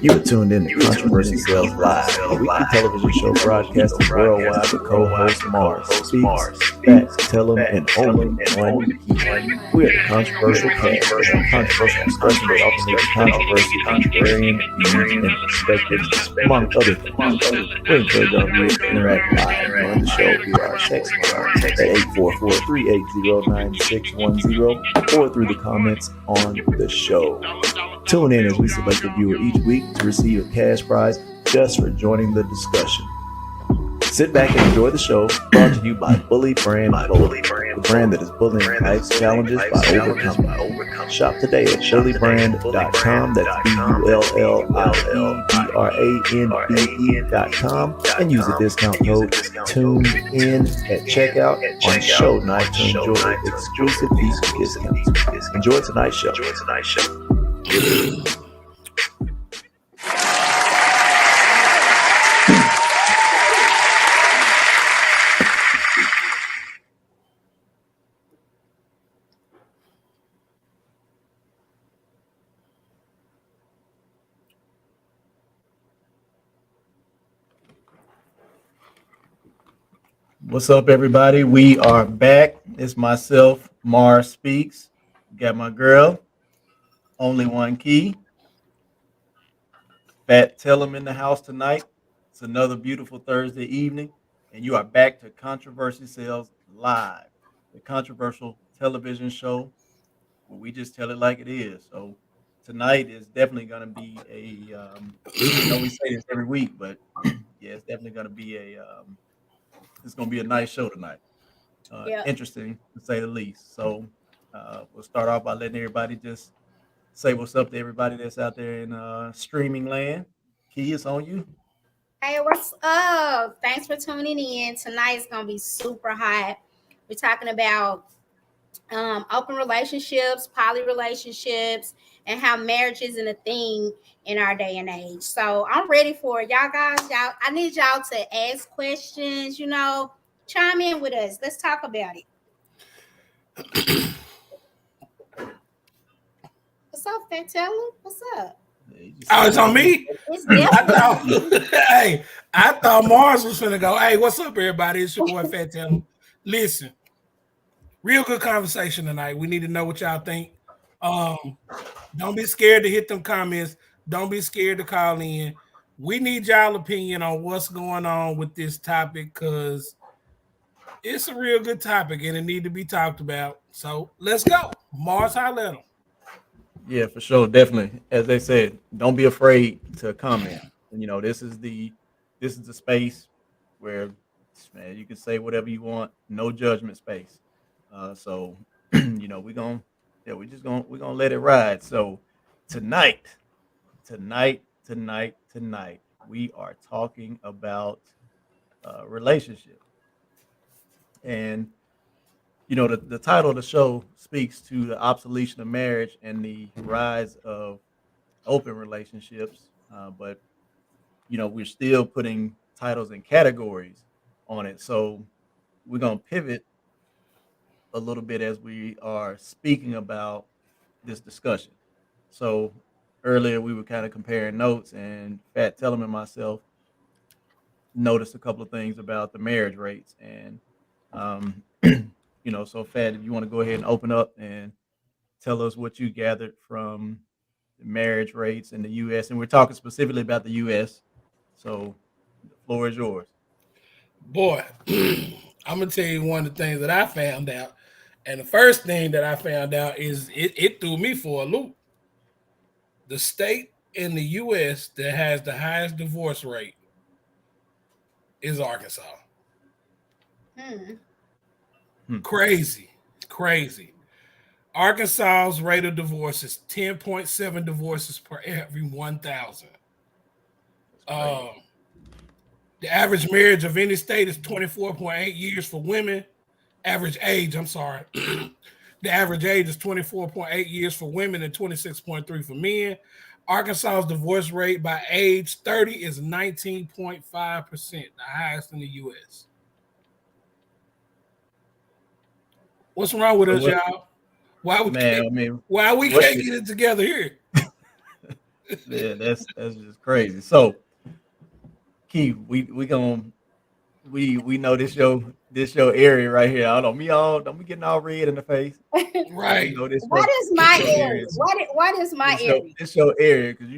You are tuned in to Controversy Sales Live, a weekly television show broadcasting worldwide with co-host Mars Speaks, Facts, Tell 'em, and only one key. We are the Controversial Cast, a controversial discussion that often leads to controversy from varying views and perspectives, among other things. We encourage our viewers to interact live during the show via our text line at 844-380-9610 or through the comments on the show. Tune in as we select a viewer each week to receive a cash prize just for joining the discussion. Sit back and enjoy the show, brought to you by Bully Brand Bully, the brand that is bullying life's challenges by overcoming. Shop today at bullybrand.com, that's BULLIEBRANDE.com, and use the discount code TUNEIN at checkout on show night to enjoy exclusive deep discounts. Enjoy tonight's show. What's up, everybody? We are back. It's myself, Mars Speaks. Got my girl, Only One Key. Fat Tell 'em in the house tonight. It's another beautiful Thursday evening, and you are back to Controversy Sales Live, the controversial television show where we just tell it like it is. So tonight is definitely going to be a, I know we say this every week, but yeah, it's definitely going to be it's going to be a nice show tonight. Interesting to say the least. So we'll start off by letting everybody just say what's up to everybody that's out there in streaming land. Key, it's on you. Hey, what's up? Thanks for tuning in. Tonight's gonna be super hot. We're talking about open relationships, poly relationships, and how marriage isn't a thing in our day and age. So I'm ready for it. Y'all guys, I need y'all to ask questions, chime in with us. Let's talk about it. What's up, Fat Teller? What's up? Oh, it's on me? I thought Mars was finna go, hey, what's up, everybody? It's your boy, Fat Teller. Listen, real good conversation tonight. We need to know what y'all think. Don't be scared to hit them comments. Don't be scared to call in. We need y'all opinion on what's going on with this topic because it's a real good topic and it need to be talked about. So let's go. Mars, holla at them. Yeah, for sure, definitely. As they said, don't be afraid to comment. This is the space where, man, you can say whatever you want, no judgment space. So we're gonna let it ride. So tonight, we are talking about relationship, and the title of the show speaks to the obsolescence of marriage and the rise of open relationships. But we're still putting titles and categories on it. So we're going to pivot a little bit as we are speaking about this discussion. So earlier we were kind of comparing notes, and Fat Tellum and myself noticed a couple of things about the marriage rates. And so Fat, if you want to go ahead and open up and tell us what you gathered from the marriage rates in the U.S. And we're talking specifically about the U.S. So the floor is yours. Boy, I'm going to tell you one of the things that I found out. And the first thing that I found out is it threw me for a loop. The state in the U.S. that has the highest divorce rate is Arkansas. Crazy. Arkansas's rate of divorce is 10.7 divorces per every 1,000. The average marriage of any state is 24.8 years for women. The average age is 24.8 years for women and 26.3 for men. Arkansas's divorce rate by age 30 is 19.5%, the highest in the U.S. What's wrong with us, y'all? Why we can't get it together here? Yeah, that's just crazy. So, Keith, we know this your area right here. I don't be getting all red in the face. We Right. know this What your is this my your area? area. What is my area? This your area because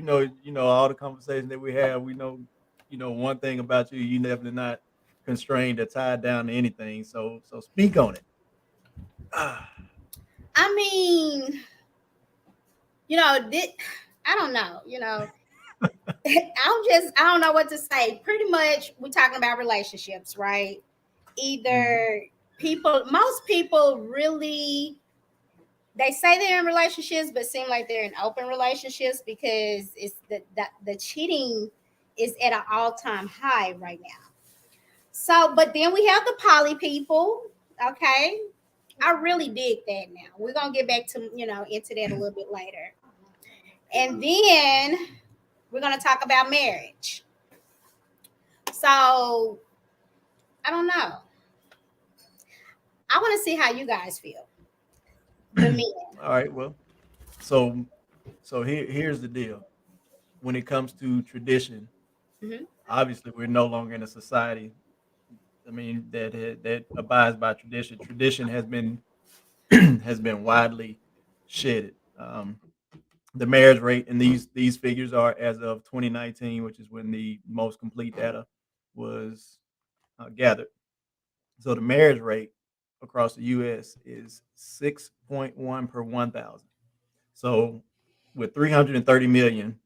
all the conversations that we have. We know one thing about you. You never not constrained or tied down to anything. So speak on it. Ah, I mean, I don't know. I don't know what to say. Pretty much, we're talking about relationships, right? mhm. Either most people really, they say they're in relationships, but seem like they're in open relationships because it's the cheating is at an all time high right now. So, but then we have the poly people. Okay, I really dig that. Now we're gonna get back to into that a little bit later, and then we're gonna talk about marriage. So I don't know. I want to see how you guys feel, the men. All right. Well, so here's the deal. When it comes to tradition, Hmm. obviously we're no longer in a society. I mean that abides by tradition. Tradition has been has been widely shedded. The marriage rate, and these figures are as of 2019, which is when the most complete data was gathered. So the marriage rate across the U.S. is 6.1 per 1,000. So with 330 million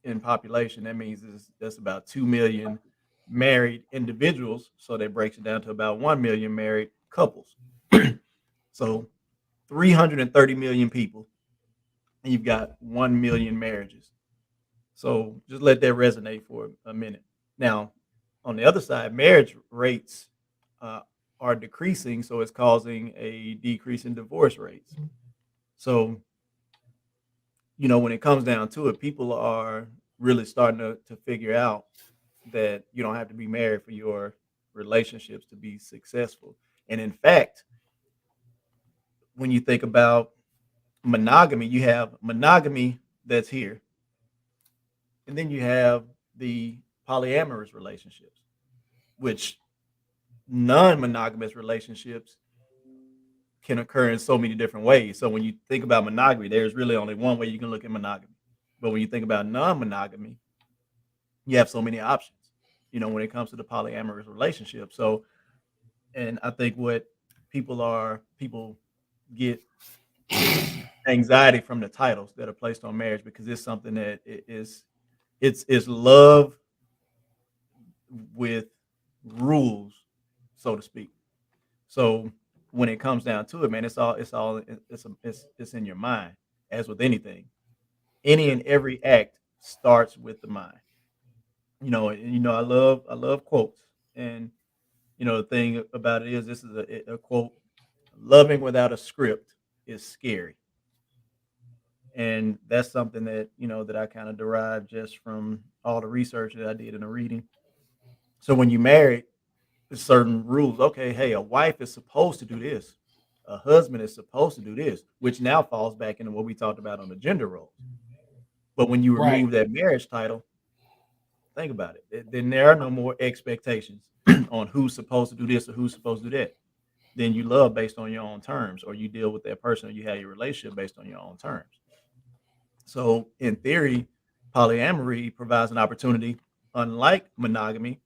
in population, that means that's about 2 million married individuals. So that breaks it down to about 1 million married couples. So 330 million people, and you've got 1 million marriages. So just let that resonate for a minute. Now, on the other side, marriage rates uh, are decreasing, so it's causing a decrease in divorce rates. So, when it comes down to it, people are really starting to figure out that you don't have to be married for your relationships to be successful. And in fact, when you think about monogamy, you have monogamy that's here, and then you have the polyamorous relationships, which non-monogamous relationships can occur in so many different ways. So when you think about monogamy, there's really only one way you can look at monogamy. But when you think about non-monogamy, you have so many options, when it comes to the polyamorous relationship. So, and I think what people get anxiety from the titles that are placed on marriage because it's something that it's love with rules, so to speak. So when it comes down to it, man, it's in your mind. As with anything, any and every act starts with the mind. And I love quotes, and the thing about it is this is a quote: "Loving without a script is scary," and that's something that that I kind of derived just from all the research that I did in the reading. So when you marry, there's certain rules. Okay, hey, a wife is supposed to do this. A husband is supposed to do this, which now falls back into what we talked about on the gender roles. But when you Right. remove that marriage title, think about it. Then there are no more expectations on who's supposed to do this or who's supposed to do that. Then you love based on your own terms, or you deal with that person, or you have your relationship based on your own terms. So, in theory, polyamory provides an opportunity, unlike monogamy,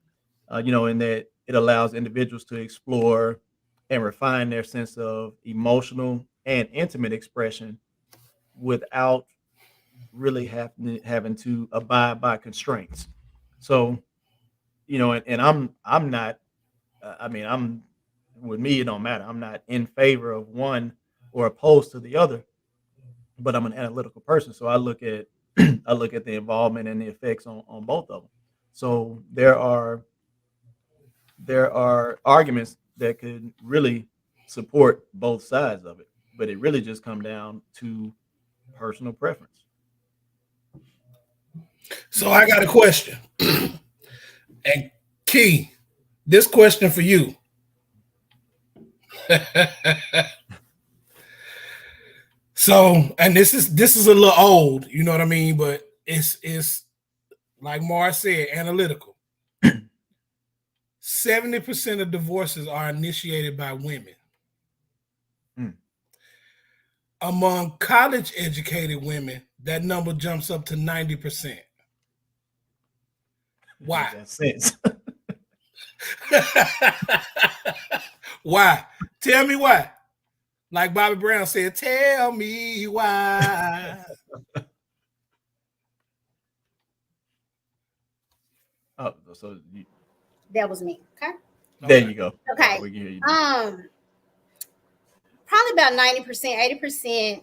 in that it allows individuals to explore and refine their sense of emotional and intimate expression without really having to abide by constraints. So, and I'm not. I mean, I'm with me. It don't matter. I'm not in favor of one or opposed to the other, but I'm an analytical person, so I look at I look at the involvement and the effects on both of them. So there are arguments that could really support both sides of it, but it really just come down to personal preference. So I got a question. And Key, this question for you. So, and this is a little old, you know what I mean? But it's like Mars said, analytical. 70% of divorces are initiated by women. Hmm. Among college-educated women, that number jumps up to 90%. Why? Makes that sense. Why? Tell me why. Like Bobby Brown said, tell me why. Oh, so That was me. Okay. there you go. Okay. We can hear you. Probably about 90%, 80%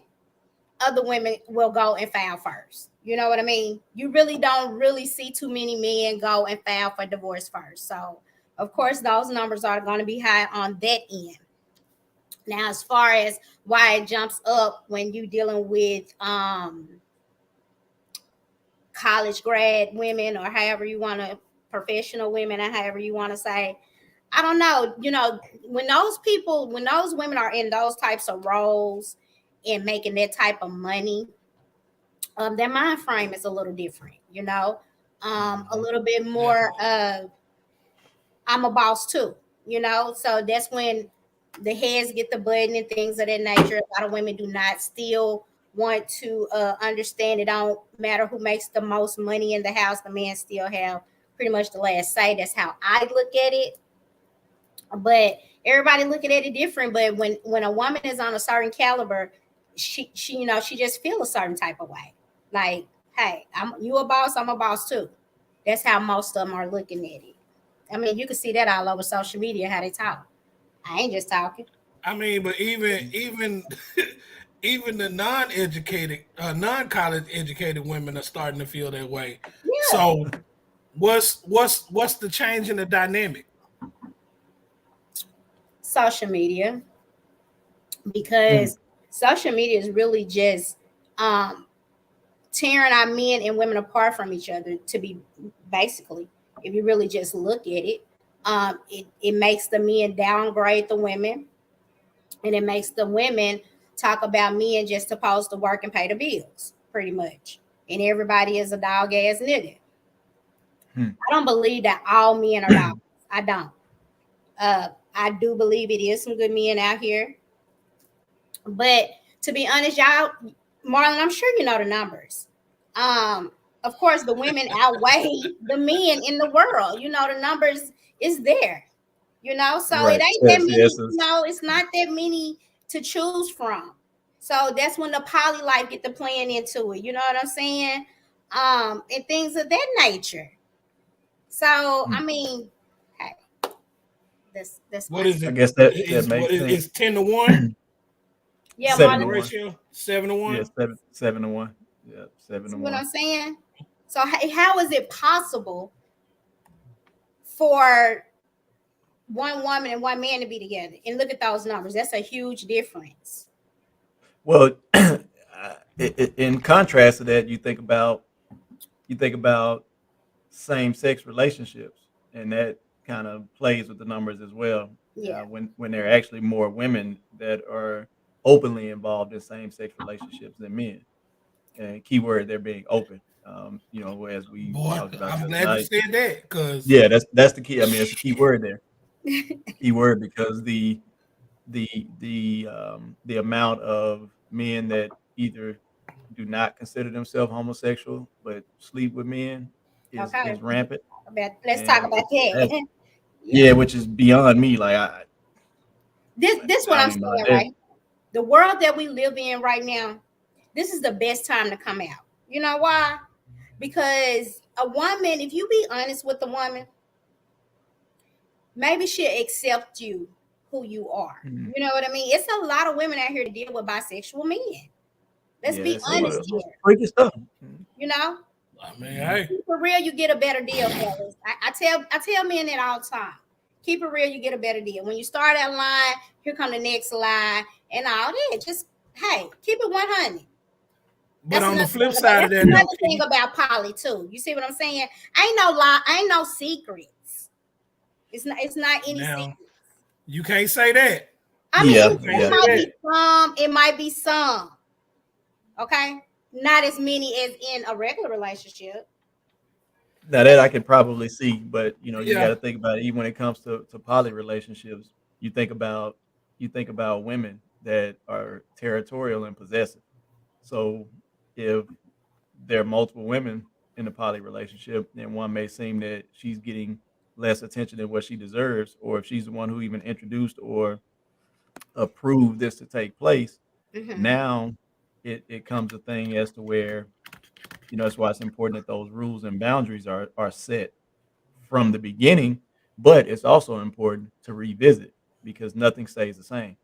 of the women will go and file first. You know what I mean? You really don't really see too many men go and file for divorce first. So, of course, those numbers are going to be high on that end. Now, as far as why it jumps up when you're dealing with college grad women, or however you want to, professional women, or however you want to say, I don't know. You know, when those women are in those types of roles and making that type of money, their mind frame is a little different, you know, a little bit more of I'm a boss too, you know. So that's when the heads get the button and things of that nature. A lot of women do not still want to understand it don't matter who makes the most money in the house, the men still have pretty much the last say. That's how I look at it. But everybody looking at it different. But when a woman is on a certain caliber, she you know, she just feel a certain type of way. Like, hey, you a boss, I'm a boss too. That's how most of them are looking at it. I mean, you can see that all over social media how they talk. I ain't just talking. I mean, but even even the non-educated, non-college educated women are starting to feel that way. Yeah. So what's the change in the dynamic? Social media, because social media is really just tearing our men and women apart from each other. To be basically, if you really just look at it, it makes the men downgrade the women, and it makes the women talk about men just supposed to work and pay the bills, pretty much. And everybody is a dog ass nigga. I don't believe that all men are dogs. I don't. I do believe it is some good men out here. But to be honest, y'all, Marlon, I'm sure you know the numbers. Of course, the women outweigh the men in the world. You know, the numbers is there. You know, so Right. it ain't Yes, that many. yes, You know, it's not that many to choose from. So that's when the poly life get to playing into it. You know what I'm saying? And things of that nature. So I mean, hey, that's What my is I it? guess that Is makes sense. it's 10-1? yeah, 7 Marlon. to 1. Ratio 7-1. Yeah, 7 to 1. Yeah, 7 to See what 1. I'm saying? So how is it possible for one woman and one man to be together? And look at those numbers. That's a huge difference. Well, in contrast to that, you think about same-sex relationships, and that kind of plays with the numbers as well. Yeah. When there are actually more women that are openly involved in same-sex relationships than men, and keyword they're being open. You know, as we Boy, talked about I'm the other glad you night. said that because Yeah, that's the key. I mean, it's a key word there. Key word because the amount of men that either do not consider themselves homosexual but sleep with men Okay. is rampant. Let's talk And about that. yeah, which is beyond me. Like This what I I'm don't even know saying, how that. right? The world that we live in right now, this is the best time to come out. You know why? Because a woman, if you be honest with the woman, maybe she'll accept you who you are. Mhm. You know what I mean? It's a lot of women out here to deal with bisexual men. Let's Yeah, be it's honest some here. freaky stuff. You know, I mean, hey, for real, you get a better deal, fellas. I tell men that all the time. Keep it real, you get a better deal. When you start that line, here come the next line and all that. Just hey, keep it 100. but on the flip About, side of that's that, though, another thing about poly too. You see what I'm saying? Ain't no lie, ain't no secrets. It's not any now secrets. you can't say that. I mean, Yeah, You can't it say yeah, might yeah. that. be some, it might be some. Okay, not as many as in a regular relationship. Now that I can probably see, but you got Yeah, to think about it. Even when it comes to poly relationships, you think about women that are territorial and possessive. So if there are multiple women in a poly relationship, then one may seem that she's getting less attention than what she deserves, or if she's the one who even introduced or approved this to take place. Mm-hmm. Now it comes a thing as to where that's why it's important that those rules and boundaries are set from the beginning, but it's also important to revisit because nothing stays the same.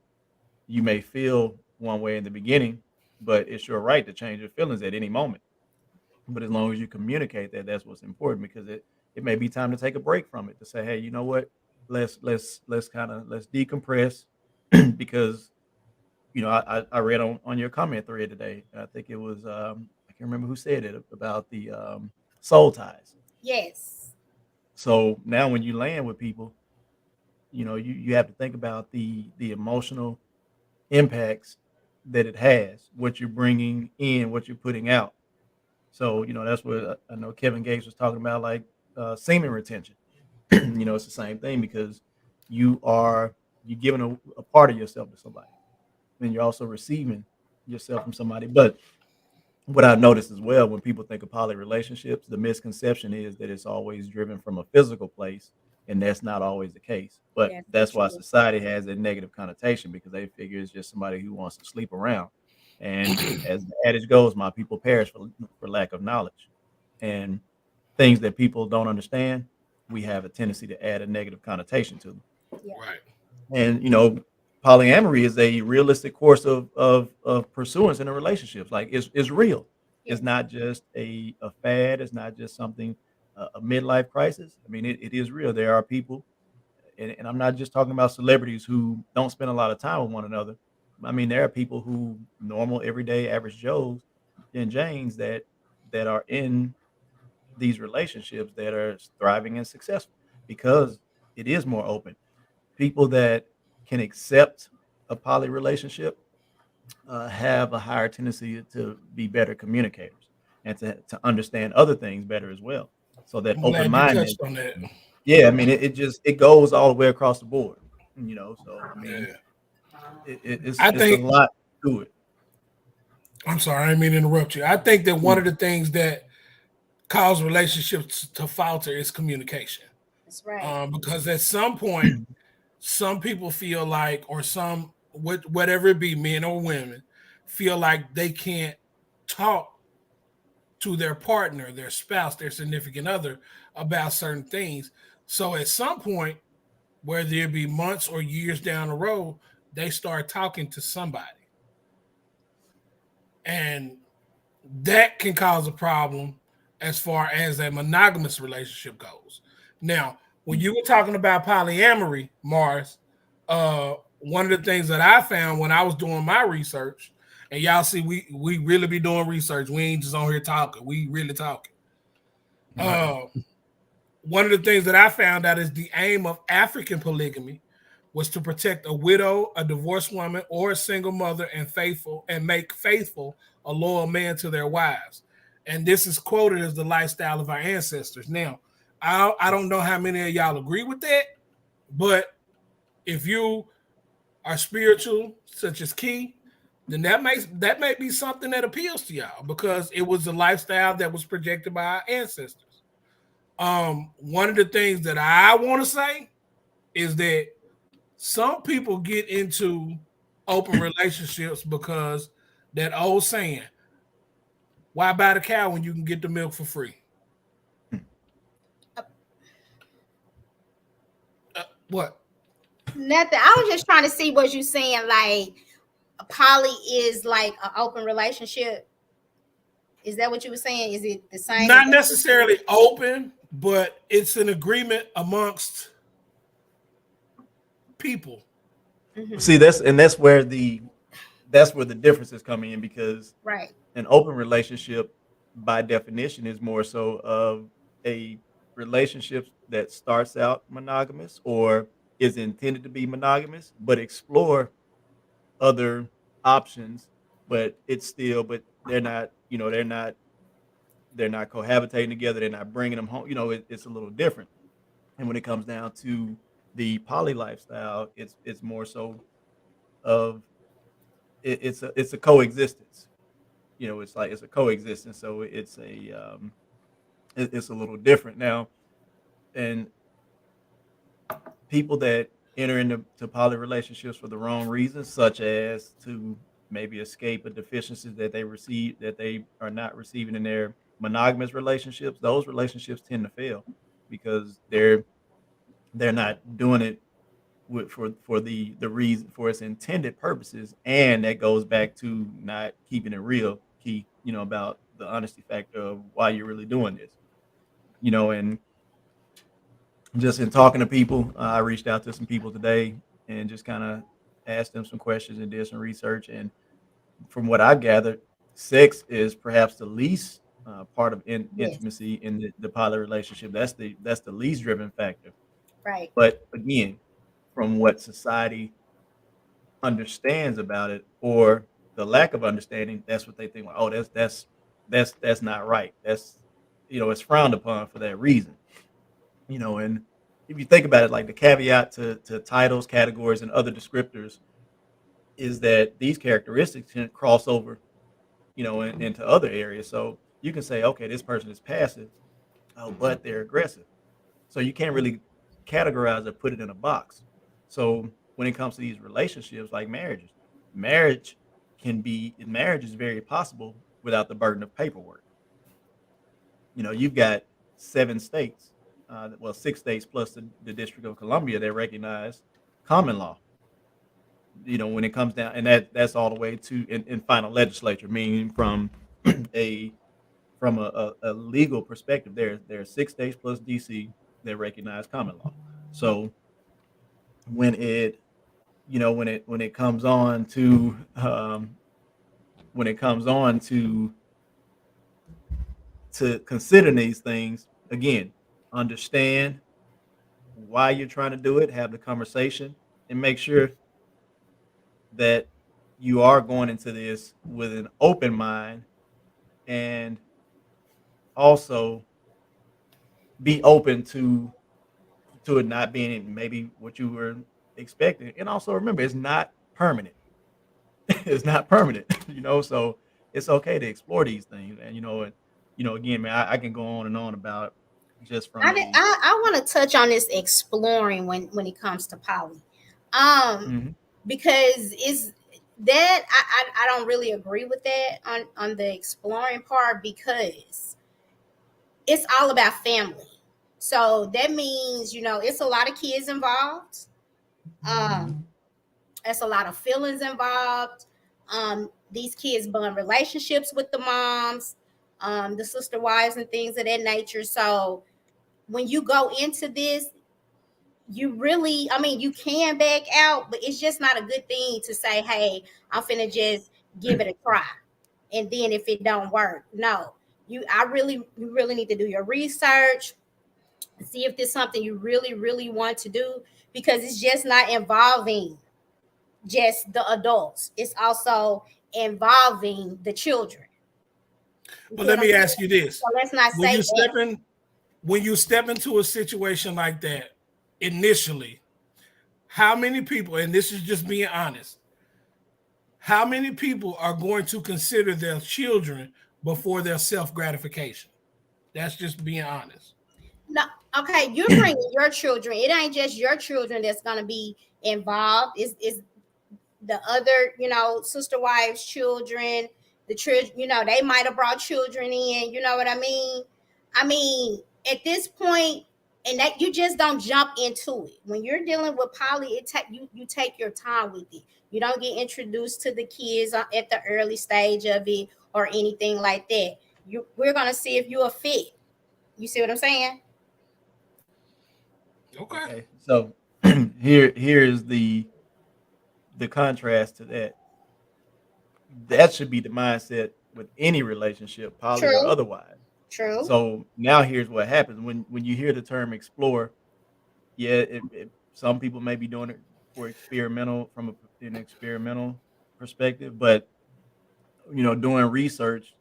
You may feel one way in the beginning, but it's your right to change your feelings at any moment. But as long as you communicate that, that's what's important because it may be time to take a break from it to say, hey, you know what? Let's decompress because I read on your comment thread today. I think it was I can't remember who said it about the soul ties. Yes. So now when you land with people, you have to think about the emotional impacts that it has, what you're bringing in, what you're putting out. So that's what I know Kevin Gates was talking about, like semen retention. It's the same thing because you're giving a part of yourself to somebody, and you're also receiving yourself from somebody. But what I've noticed as well, when people think of poly relationships, the misconception is that it's always driven from a physical place, and that's not always the case. But That's the that's why truth. society has a negative connotation because they figure it's just somebody who wants to sleep around. And as the adage goes, my people perish for lack of knowledge. And things that people don't understand, we have a tendency to add a negative connotation to them. Yeah. right. And polyamory is a realistic course of pursuance in a relationship. Like it's real. Yes. It's not just a fad. It's not just something a midlife crisis. I mean, it is real. There are people, and I'm not just talking about celebrities who don't spend a lot of time with one another. I mean, there are people who normal, everyday, average Joes and Janes that are in these relationships that are thriving and successful because it is more open. People that can accept a poly relationship have a higher tendency to be better communicators and to understand other things better as well. So that I'm open glad you mindedness, touched on that. yeah, I mean, it goes all the way across the board, So I mean, Yeah. it's I it's a think, lot to it. I'm sorry, I didn't mean to interrupt you. I think that one Mm. of the things that cause relationships to falter is communication. That's right. Because at some point, some people feel like, or whatever it be, men or women, feel like they can't talk to their partner, their spouse, their significant other about certain things. So at some point, whether it be months or years down the road, they start talking to somebody. And that can cause a problem as far as a monogamous relationship goes. Now, when you were talking about polyamory, Mars, one of the things that I found when I was doing my research, and y'all see, we really be doing research. We ain't just on here talking. We really talking. Right. Uh, One of the things that I found out is the aim of African polygamy was to protect a widow, a divorced woman, or a single mother and make faithful a loyal man to their wives. And this is quoted as the lifestyle of our ancestors. Now, I don't know how many of y'all agree with that, but if you are spiritual, such as Key, then that may be something that appeals to y'all because it was the lifestyle that was projected by our ancestors. One of the things that I want to say is that some people get into open relationships because that old saying, why buy the cow when you can get the milk for free? Uh, What? Nothing. I was just trying to see what you saying. Like, a poly is like an open relationship. Is that what you were saying? Is it the same as Not that? necessarily open, but it's an agreement amongst people. Mm-hmm. See, that's where the differences come in because Right. an open relationship by definition is more so of a relationship that starts out monogamous or is intended to be monogamous but explore other options, but they're not, you know, they're not cohabitating together. They're not bringing them home. You know, it's a little different. And when it comes down to the poly lifestyle, it's more so of it's a coexistence. You know, it's like it's a coexistence. So it's a little different now. And people that enter into poly relationships for the wrong reasons, such as to maybe escape a deficiency that they are not receiving in their monogamous relationships, those relationships tend to fail because they're not doing it for the reason for its intended purposes, and that goes back to not keeping it real, key, you know, about the honesty factor of why you're really doing this, you know. And just in talking to people, I reached out to some people today and just kind of asked them some questions and did some research. And from what I gathered, sex is perhaps the least part of Yes, intimacy in the poly relationship. That's the least driven factor. right. But again, from what society understands about it, or the lack of understanding, that's what they think. Like, oh, that's not right. That's, you know, it's frowned upon for that reason. You know, and if you think about it, like the caveat to titles, categories, and other descriptors is that these characteristics can cross over, you know, into other areas. So you can say, okay, this person is passive, oh, but they're aggressive. So you can't really categorize or put it in a box. So when it comes to these relationships, like marriage marriage is very possible without the burden of paperwork. You know, you've got 7 states, well, 6 states plus the District of Columbia that recognize common law. You know, when it comes down, and that's all the way to in final legislature, meaning from a a legal perspective. There are 6 states plus DC that recognize common law. So when it when it comes on to when it comes on to consider these things again, understand why you're trying to do it, have the conversation, and make sure that you are going into this with an open mind, and also be open to it not being maybe what you were expecting. And also remember, it's not permanent. It's not permanent, you know. So it's okay to explore these things, and again, man, I can go on and on about just from a I want to touch on this exploring when it comes to poly, um, Mhm. because is that I don't really agree with that on the exploring part because it's all about family. So that means it's a lot of kids involved. Um, it's a lot of feelings involved. These kids bond relationships with the moms, the sister wives, and things of that nature. So when you go into this, you really, I mean, you can back out, but it's just not a good thing to say, hey, I'm finna just give it a try. And then if it don't work, no. You really need to do your research, see if there's something you really, really want to do, because it's just not involving just the adults. It's also involving the children. You But see what let I'm me saying? ask you this: So let's not when say you that. step in, when you step into a situation like that initially, how many people, and this is just being honest, how many people are going to consider their children before their self gratification? That's just being honest. No, okay, you're bringing your children. It ain't just your children that's gonna be involved. It's the other, sister wives' children. The children, they might have brought children in. You know what I mean? I mean, at this point, and that you just don't jump into it. When you're dealing with poly, you take your time with it. You don't get introduced to the kids at the early stage of it or anything like that. We're gonna see if you're a fit. You see what I'm saying? Okay. Okay. So here is the contrast to that. That should be the mindset with any relationship, poly or True, otherwise. true. So now here's what happens when you hear the term explore. Yeah, some people may be doing it for experimental, from an experimental perspective, but doing research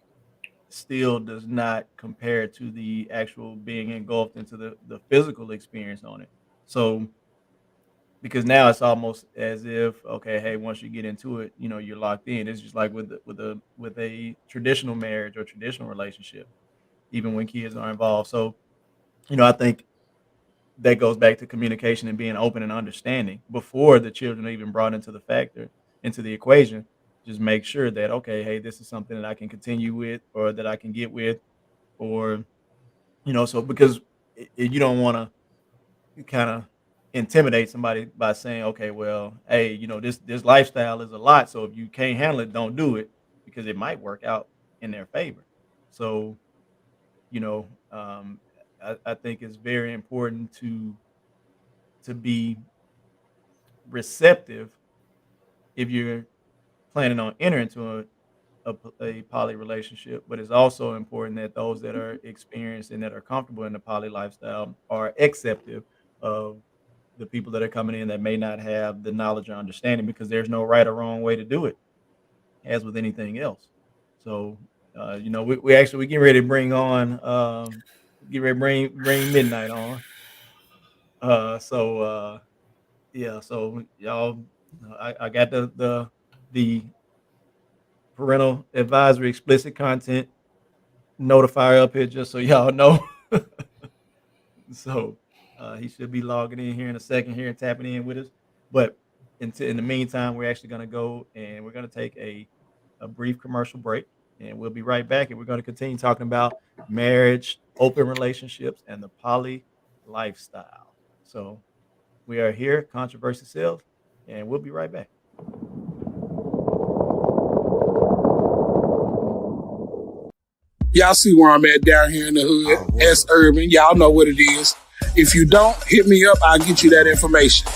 still does not compare to the actual being engulfed into the physical experience on it. So because now it's almost as if, okay, hey, once you get into it, you're locked in. It's just like with a traditional marriage or traditional relationship, even when kids are involved. So I think that goes back to communication and being open and understanding before the children are even brought into the equation. Just make sure that, okay, hey, this is something that I can continue with or that I can get with, or so because you don't want to kind of intimidate somebody by saying, okay, well, hey, this lifestyle is a lot, so if you can't handle it, don't do it, because it might work out in their favor. So you know I think it's very important to be receptive if you're planning on entering into a poly relationship, but it's also important that those that are experienced and that are comfortable in the poly lifestyle are acceptive of the people that are coming in that may not have the knowledge or understanding, because there's no right or wrong way to do it, as with anything else. So, we get ready to bring on, get ready to bring midnight on. Yeah, so y'all, I got the parental advisory explicit content notifier up here just so y'all know. So he should be logging in here in a second here and tapping in with us. But in the meantime, we're actually going to go and we're going to take a brief commercial break, and we'll be right back. And we're going to continue talking about marriage, open relationships, and the poly lifestyle. So we are here, Controversy Sales, and we'll be right back. Y'all see where I'm at down here in the hood. S Urban. Y'all know what it is. If you don't, hit me up. I'll get you that information.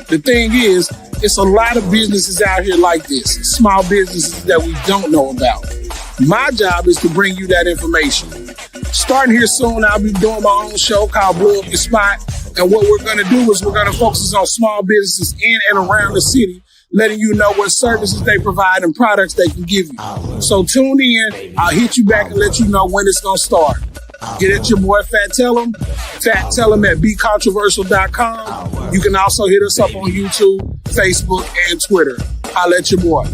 The thing is, it's a lot of businesses out here like this. Small businesses that we don't know about. My job is to bring you that information. Starting here soon, I'll be doing my own show called Blow Up Your Spot. And what we're going to do is we're going to focus on small businesses in and around the city, letting you know what services they provide and products they can give you. So tune in. I'll hit you back and let you know when it's going to start. Get at your boy Fat Tell'em. Fat Tell'em at BeControversial.com. You can also hit us up on YouTube, Facebook, and Twitter. I'll let your boy.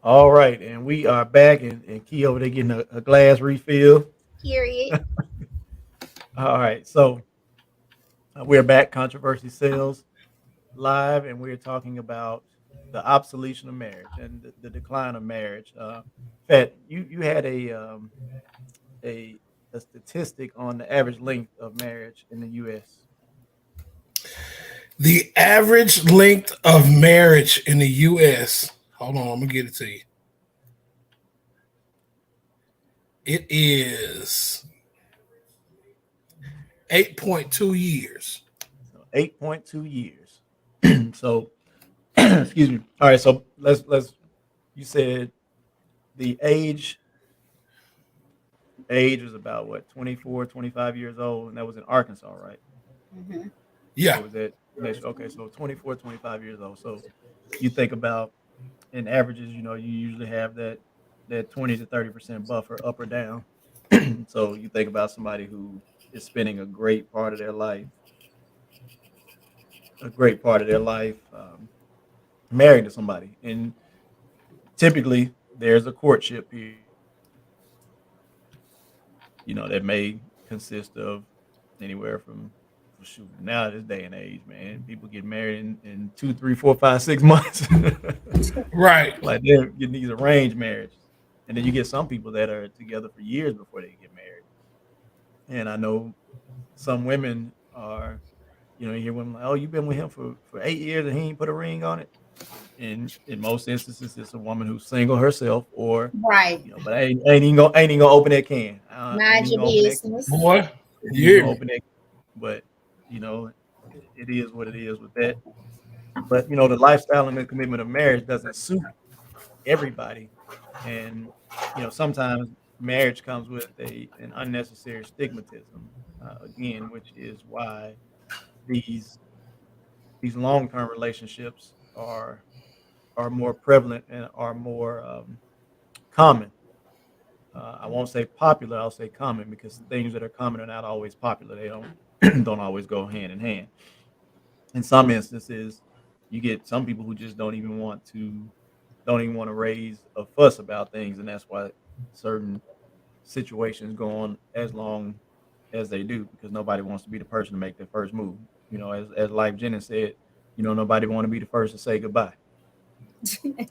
All right, and we are back, and Key over there getting a glass refill. Period. All right, so we're back, Controversy Sales Live, and we're talking about the obsolescence of marriage and the decline of marriage. Fat, you had a statistic on the average length of marriage in the U.S. The average length of marriage in the U.S. Hold on, I'm going to get it to you. It is 8.2 years. So 8.2 years. So, excuse me. All right, so let's. You said the age was about what, 24, 25 years old, and that was in Arkansas, right? Mm-hmm. Yeah. Or was that okay? So 24, 25 years old. So you think about in averages, you usually have that 20 to 30% buffer up or down. So you think about somebody who is spending a great part of their life, married to somebody, and typically there's a courtship period, that may consist of anywhere from shoot, now this day and age, man, people get married in 2, 3, 4, 5, 6 months. Right. Like they're getting these arranged marriages. And then you get some people that are together for years before they get married. And I know some women are, you hear women like, oh, you've been with him for 8 years and he ain't put a ring on it. And in most instances, it's a woman who's single herself, or Right. but I ain't even gonna open that can. I ain't Mind even your gonna open that. business. Boy, Ain't you even hear gonna me? open that. But it is what it is with that. But the lifestyle and the commitment of marriage doesn't suit everybody, and sometimes marriage comes with an unnecessary stigmatism, again, which is why these long-term relationships are more prevalent and are more common. I won't say popular, I'll say common, because things that are common are not always popular. They don't don't always go hand in hand. In some instances, you get some people who just don't even want to raise a fuss about things, and that's why certain situations go on as long as they do, because nobody wants to be the person to make their first move. As Life Jennings said, nobody want to be the first to say goodbye.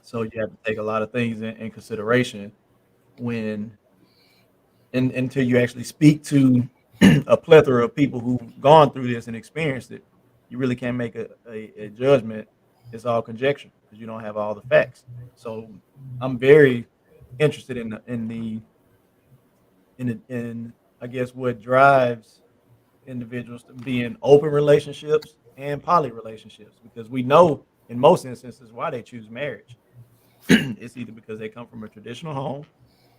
So you have to take a lot of things in consideration when until you actually speak to a plethora of people who've gone through this and experienced it. You really can't make a judgment. It's all conjecture because you don't have all the facts. So I'm very interested in I guess what drives individuals to be in open relationships and poly relationships, because we know in most instances why they choose marriage. It's either because they come from a traditional home,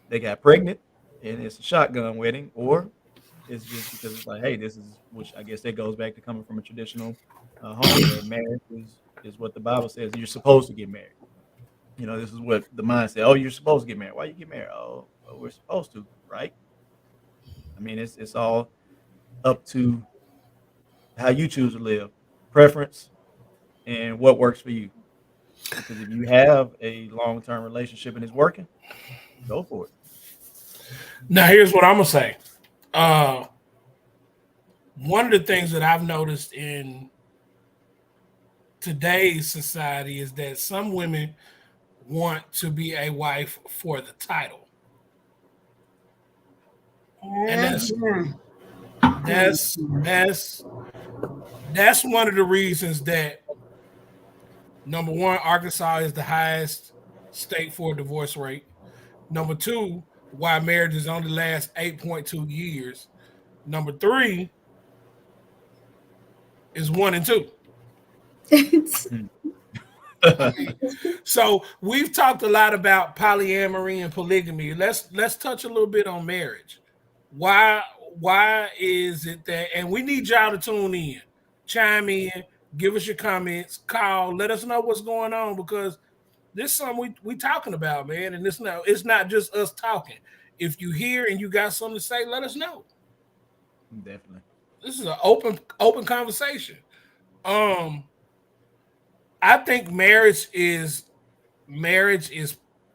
they got pregnant, and it's a shotgun wedding, or it's just because it's like, hey, this is, which I guess that goes back to coming from a traditional home where marriage is what the Bible says you're supposed to get married. This is what the mind said. Oh, you're supposed to get married. Why you get married? Oh, well, we're supposed to, right? I mean, it's all up to how you choose to live, preference, and what works for you. Because if you have a long term relationship and it's working, go for it. Now, here's what I'm gonna say. Uh, One of the things that I've noticed in today's society is that some women want to be a wife for the title, and Mhm. that's that's one of the reasons that number one, Arkansas is the highest state for divorce rate. Number two, why marriages only last 8.2 years. Number three is 1 and 2. I mean, so we've talked a lot about polyamory and polygamy. Let's touch a little bit on marriage. Why why is it that, and we need y'all to tune in, chime in, give us your comments, call, let us know what's going on, because this is something we talking about, man, and it's not just us talking. If you hear and you got something to say, let us know. Definitely. This is an open conversation. Um, I think marriage is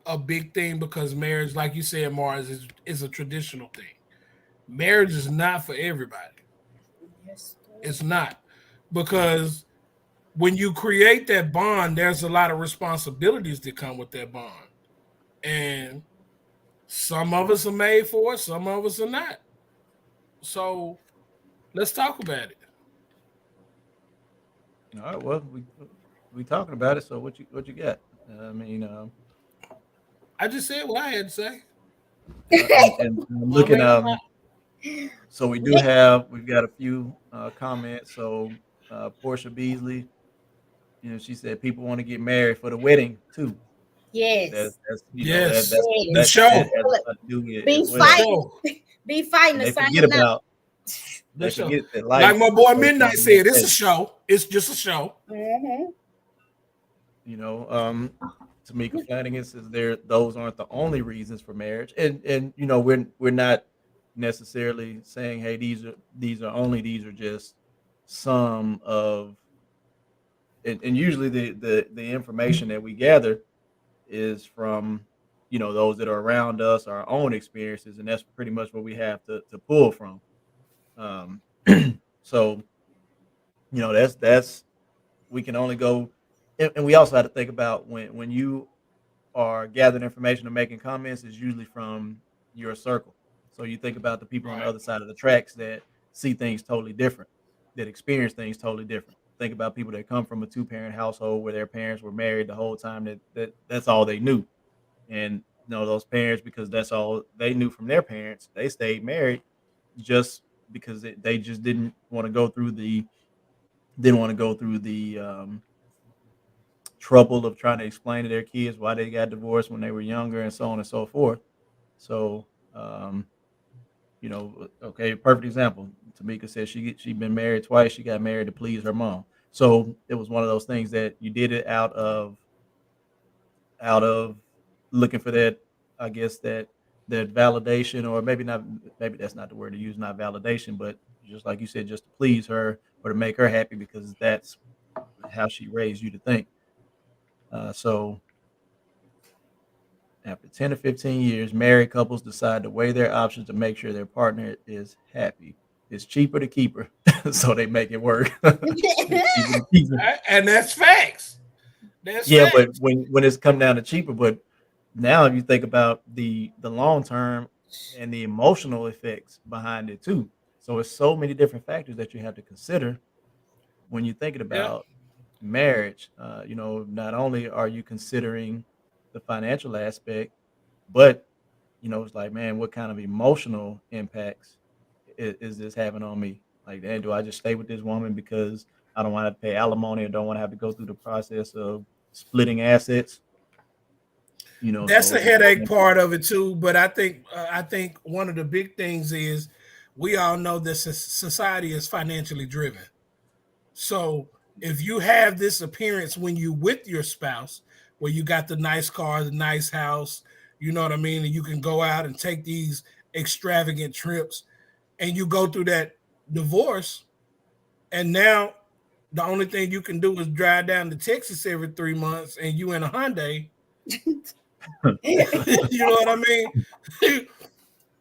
a big thing because marriage, like you said, Mars, is a traditional thing. Marriage is not for everybody. Yes. It's not, because when you create that bond, there's a lot of responsibilities that come with that bond, and some of us are made for it, some of us are not. So let's talk about it. All right. Well, we talking about it. So what you got? I mean, I just said what I had to say. and I'm I looking. mean, I'm not. So we've got a few comments. So Portia Beasley, she said people want to get married for the wedding too. That's Yes, that the Yes. that show, has Look, a lot to do with it be as the well. fighting, show, be fighting And the they same forget night. about the they show. forget that Like life my boy goes Midnight on the next said, it's a day. show. It's just a show. Mm-hmm. You know, Tamika Flanagan says those aren't the only reasons for marriage, and we're not necessarily saying, hey, these are just some of, and usually the information that we gather is from those that are around us, our own experiences, and that's pretty much what we have to pull from. Um, so That's we can only go, and we also have to think about when you are gathering information or making comments is usually from your circle. So you think about the people on the Right. other side of the tracks that see things totally different, that experience things totally different. Think about people that come from a two-parent household where their parents were married the whole time, that's all they knew. And those parents, because that's all they knew from their parents, they stayed married just because they just didn't want to go through the trouble of trying to explain to their kids why they got divorced when they were younger and so on and so forth. So, okay, perfect example. Tamika said she'd been married twice. She got married to please her mom. So it was one of those things that you did it out of looking for that, I guess that validation, or maybe not, maybe that's not the word to use, not validation, but just like you said, just to please her or to make her happy because that's how she raised you to think. So after 10 to 15 years, married couples decide to weigh their options to make sure their partner is happy. It's cheaper to keep her, so they make it work. It's cheaper to keep her. And that's facts. That's Yeah, but facts. when it's come down to cheaper, but now if you think about the long term and the emotional effects behind it too. So it's so many different factors that you have to consider when you're thinking Yeah. about marriage. Not only are you considering the financial aspect, but it's like, man, what kind of emotional impacts is this having on me? Like, man, do I just stay with this woman because I don't want to pay alimony or don't want to have to go through the process of splitting assets? That's So the headache part of it too. But I think one of the big things is we all know that society is financially driven. So if you have this appearance when you with your spouse, where you got the nice car, the nice house, you know what I mean, and you can go out and take these extravagant trips, and you go through that divorce, and now the only thing you can do is drive down to Texas every 3 months, and you in a Hyundai. You know what I mean?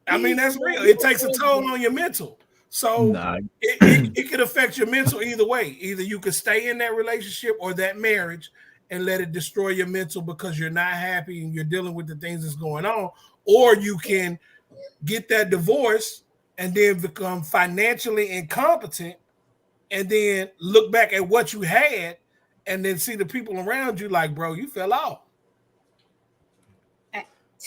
I mean, that's real. It takes a toll on your mental. So nah, it could affect your mental either way. Either you could stay in that relationship or that marriage and let it destroy your mental because you're not happy and you're dealing with the things that's going on, or you can get that divorce and then become financially incompetent and then look back at what you had and then see the people around you like, bro, you fell off.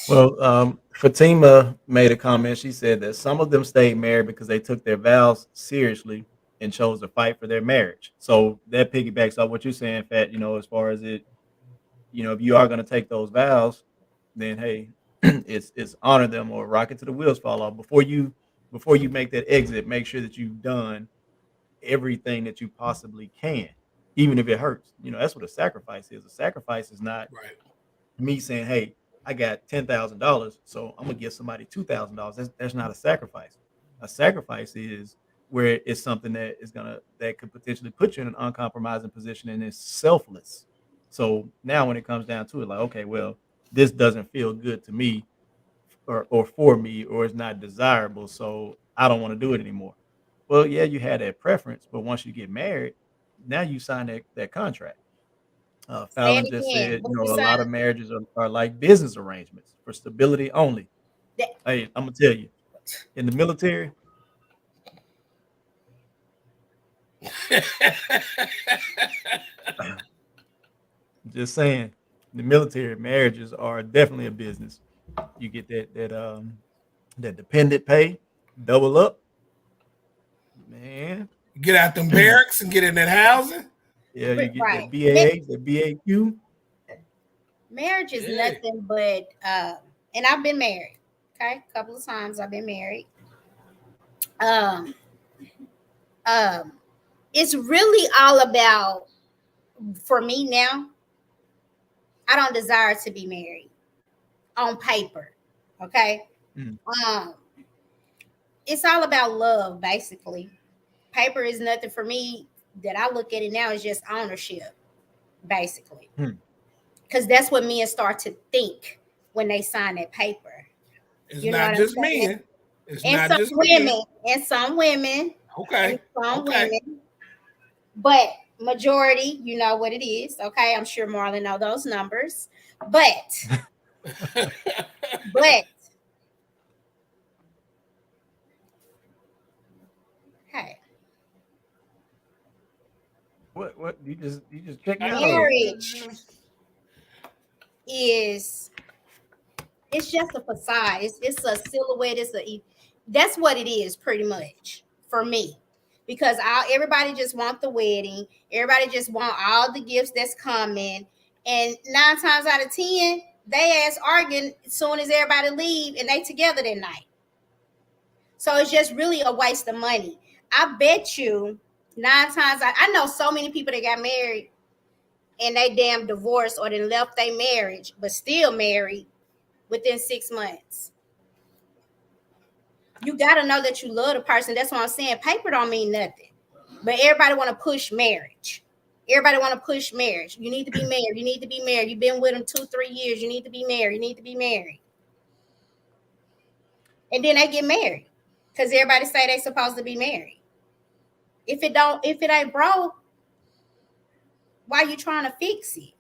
well, Fatima made a comment. She said that some of them stayed married because they took their vows seriously and chose to fight for their marriage. So that piggybacks off what you're saying, Fat. As far as it, if you are going to take those vows, then hey, it's honor them or rocket to the wheels fall off. Before you make that exit, make sure that you've done everything that you possibly can, even if it hurts. That's what a sacrifice is. A sacrifice is not Right. me saying, "Hey, I got $10,000, so I'm gonna give somebody $2,000." That's not a sacrifice. A sacrifice is where it's something that could potentially put you in an uncompromising position and it's selfless. So now when it comes down to it, like, okay, well, this doesn't feel good to me or for me, or it's not desirable, so I don't want to do it anymore. Well, yeah, you had that preference, but once you get married, now you sign that contract. Say Fallon it just again. said, What you a say? lot of marriages are like business arrangements for stability only. That- Hey, I'm gonna tell you, in the military, just saying, in the military, marriages are definitely a business. You get that dependent pay, double up, man. Get out them barracks and get in that housing. Yeah, you get that Right. BAH, that BAQ. Marriage is Yeah. nothing but, and I've been married. Okay, a couple of times I've been married. Um, um, it's really all about, for me now. I don't desire to be married on paper. Okay. Mm. Um, it's all about love, basically. Paper is nothing for me. That I look at it now is just ownership, basically, Hmm. because that's what men start to think when they sign that paper. It's You know not what I'm just saying? men. It's And not some just men. women, and some women, and Okay. some Okay. women. but majority, you know what it is. Okay, I'm sure Marlon know those numbers, but but hey, What you just check me out or marriage is it's just a facade. It's a silhouette. That's what it is pretty much for me. Because everybody just want the wedding. Everybody just want all the gifts that's coming. And 9 times out of 10, they ass arguing as soon as everybody leave and they together that night. So it's just really a waste of money. I bet you 9 times I know so many people that got married and they damn divorced or they left their marriage, but still married within 6 months. You got to know that you love the person. That's what I'm saying. Paper don't mean nothing, but everybody want to push marriage. Everybody want to push marriage. You need to be married. You need to be married. You've been with them 2-3 years. You need to be married. You need to be married. And then they get married because everybody say they supposed to be married. If it ain't broke, why you trying to fix it?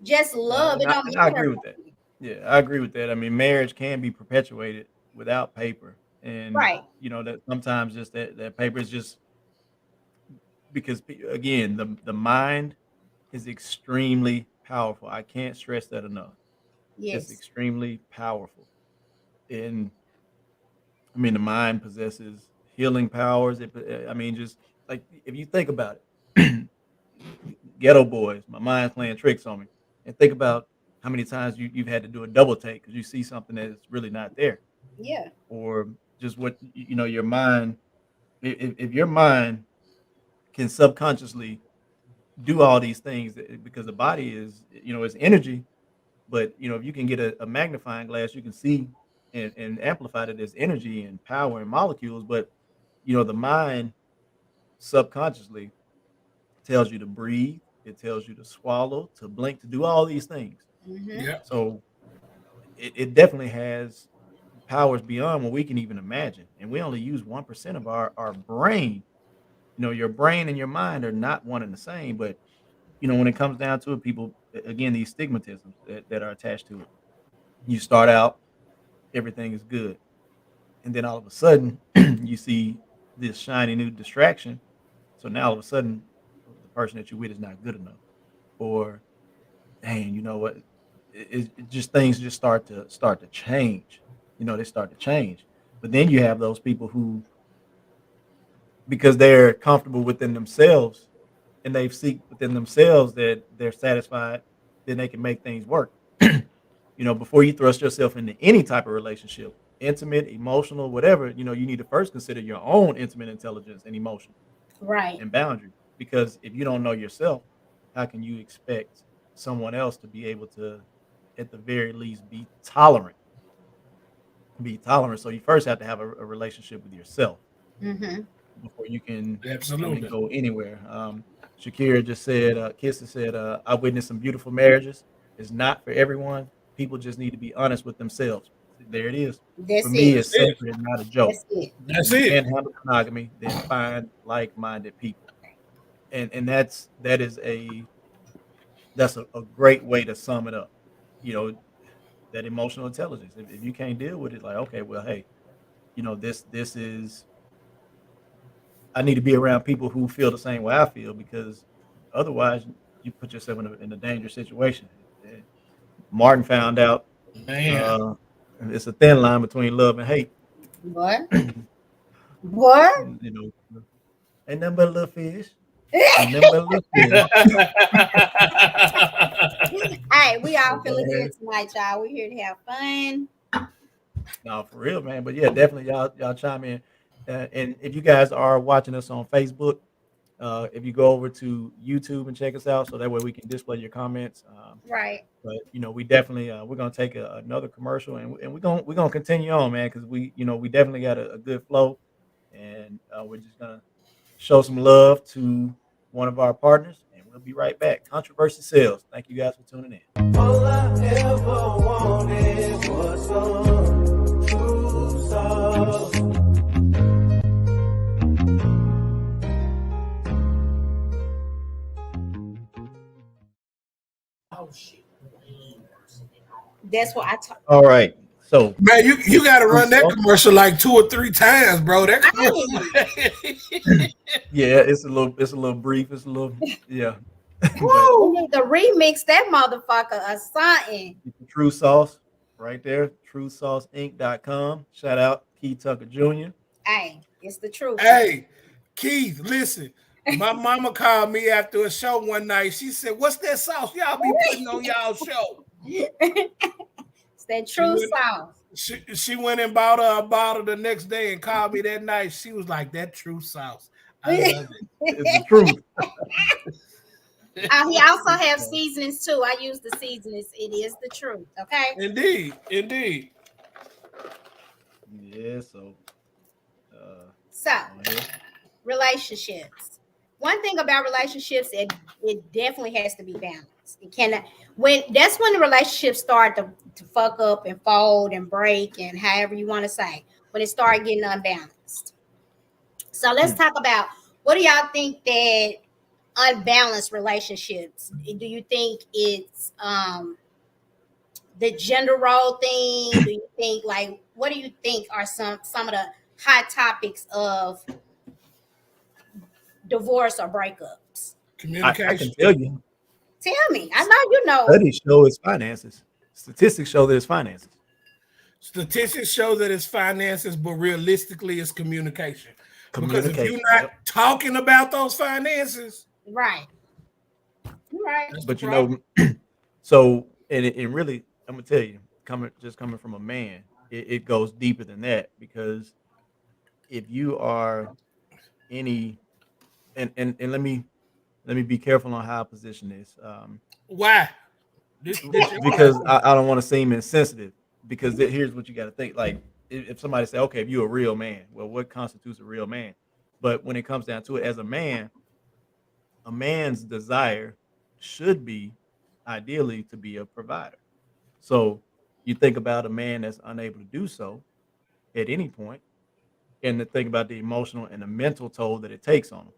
Just love it. Don't I agree with that. Yeah, I agree with that. I mean, marriage can be perpetuated without paper, and right. you know that sometimes just that paper is just because again the mind is extremely powerful. I can't stress that enough. Yes. It's extremely powerful, and I mean the mind possesses healing powers. I mean, just like if you think about it, Ghetto Boys, my mind's playing tricks on me, and think about how many times you've had to do a double take because you see something that's really not there. Yeah. Or just what you know your mind. If your mind can subconsciously do all these things because the body is it's energy, but if you can get a magnifying glass you can see and amplify it as energy and power and molecules, but the mind subconsciously tells you to breathe, it tells you to swallow, to blink, to do all these things. Mm-hmm. Yeah. So it definitely has powers beyond what we can even imagine, and we only use 1% of our brain. Your brain and your mind are not one and the same, but when it comes down to it, people, again, these stigmatisms that are attached to it. You start out, everything is good. And then all of a sudden, you see this shiny new distraction. So now all of a sudden, the person that you're with is not good enough. Or, dang, you know what? It just things just start to change. They start to change. But then you have those people who, because they're comfortable within themselves, and they've seek within themselves that they're satisfied, then they can make things work. Before you thrust yourself into any type of relationship, intimate, emotional, whatever, you need to first consider your own intimate intelligence and emotion, right, and boundaries. Because if you don't know yourself, how can you expect someone else to be able to, at the very least, be tolerant? So you first have to have a relationship with yourself. Mm-hmm. Before you can absolutely go anywhere. Shakira just said, Kissa said, I witnessed some beautiful marriages. It's not for everyone. People just need to be honest with themselves. There it is. That's for me, it. it's sacred, not a joke. That's If you it. can't handle monogamy, then find like-minded people. And that's a great way to sum it up. That emotional intelligence. If you can't deal with it, like, okay, well, hey, this is, I need to be around people who feel the same way I feel, because otherwise you put yourself in a dangerous situation. Martin found out it's a thin line between love and hate. What? What? Ain't nothing but a little fish. Ain't nothing but a little fish. Hey, we all feeling good tonight, y'all. We're here to have fun. No, for real, man. But yeah, definitely y'all chime in. And if you guys are watching us on Facebook, if you go over to YouTube and check us out, so that way we can display your comments. Right. But we definitely we're gonna take another commercial, and we're gonna continue on, man, because we definitely got a good flow, and we're just gonna show some love to one of our partners, and we'll be right back. Controversy Sales. Thank you guys for tuning in. All I ever wanted was some true love. That's what I talk. All right. So Man, you got to true run that sauce. commercial like 2 or 3 times, bro. That commercial. Yeah, it's a little brief. It's a little yeah. But We Woo! need to remix that motherfucker or something. it's the True Sauce right there. TrueSauceInc.com. Shout out Key Tucker Jr. Hey, it's the truth. Hey, Keith, listen. My mama called me after a show one night. She said, "What's that sauce y'all be putting on y'all show?" It's that She true went, sauce. she went and bought her a bottle the next day and called me that night. She was like, "That true sauce. I love It's the truth. He also have seasonings too. I use the seasonings. It is the truth. Okay. it." Indeed. Yeah, so So on here. relationships. One thing about relationships, it definitely has to be balanced. It cannot when that's when the relationships start to fuck up and fold and break and however you want to say when it start getting unbalanced. So let's talk about what do y'all think that unbalanced relationships? Do you think it's the gender role thing? Do you think like what do you think are some of the hot topics of divorce or breakups? I can Communication. tell you, Tell me. I know you know. studies show it's finances. Statistics show that it's finances. Statistics show that it's finances, but realistically, it's communication. Because if you're Communication. not Yep. talking about those finances, Right. You're right. that's the But problem. so it really, I'm gonna tell you, coming from a man, it goes deeper than that because if you are any and let me be careful on how I position this. Why? This your Because platform. I don't want to seem insensitive. Because here's what you got to think. Like if somebody say, okay, if you're a real man, well, what constitutes a real man? But when it comes down to it, as a man's desire should be ideally to be a provider. So you think about a man that's unable to do so at any point, and to think about the emotional and the mental toll that it takes on him.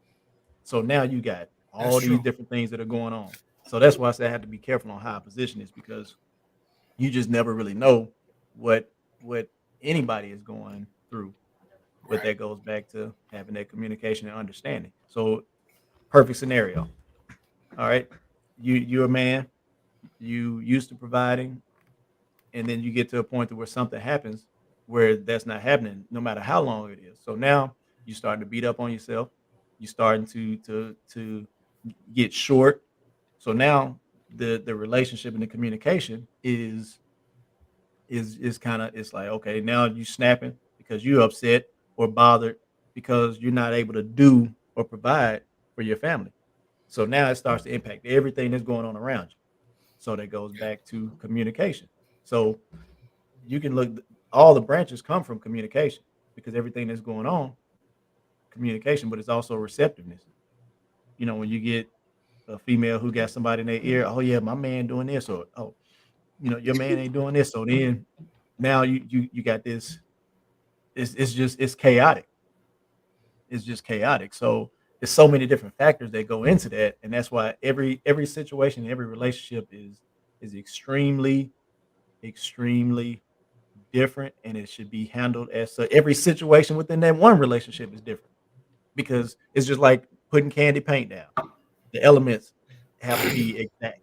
So now you got That's all these true. different things that are going on. So that's why I say I have to be careful on how I position this because you just never really know what anybody is going through. But Right. that goes back to having that communication and understanding. So perfect scenario. All right. You're a man, you used to providing, and then you get to a point to where something happens where that's not happening, no matter how long it is. So now you're starting to beat up on yourself. You're starting to get short. So now the relationship and the communication is kind of it's like okay now you snapping because you're upset or bothered because you're not able to do or provide for your family. So now it starts to impact everything that's going on around you. So that goes back to communication. So you can look all the branches come from communication because everything that's going on communication, but it's also receptiveness. When you get a female who got somebody in their ear, oh yeah, my man doing this, or oh, your man ain't doing this. So then now you got this. It's chaotic. It's just chaotic. So there's so many different factors that go into that, and that's why every situation, every relationship is extremely different, and it should be handled as such. Every situation within that one relationship is different because it's just like putting candy paint down. The elements have to be exact.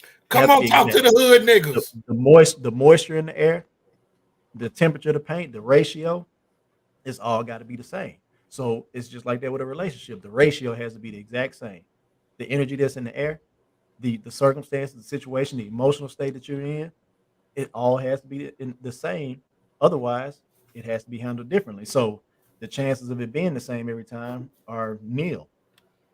They Come have to on, be talk to exact. the hood The, niggas. the moisture in the air, the temperature of the paint, the ratio, it's all got to be the same. So it's just like that with a relationship. The ratio has to be the exact same. The energy that's in the air, the circumstances, the situation, the emotional state that you're in, it all has to be in the same. Otherwise, it has to be handled differently. So the chances of it being the same every time are nil.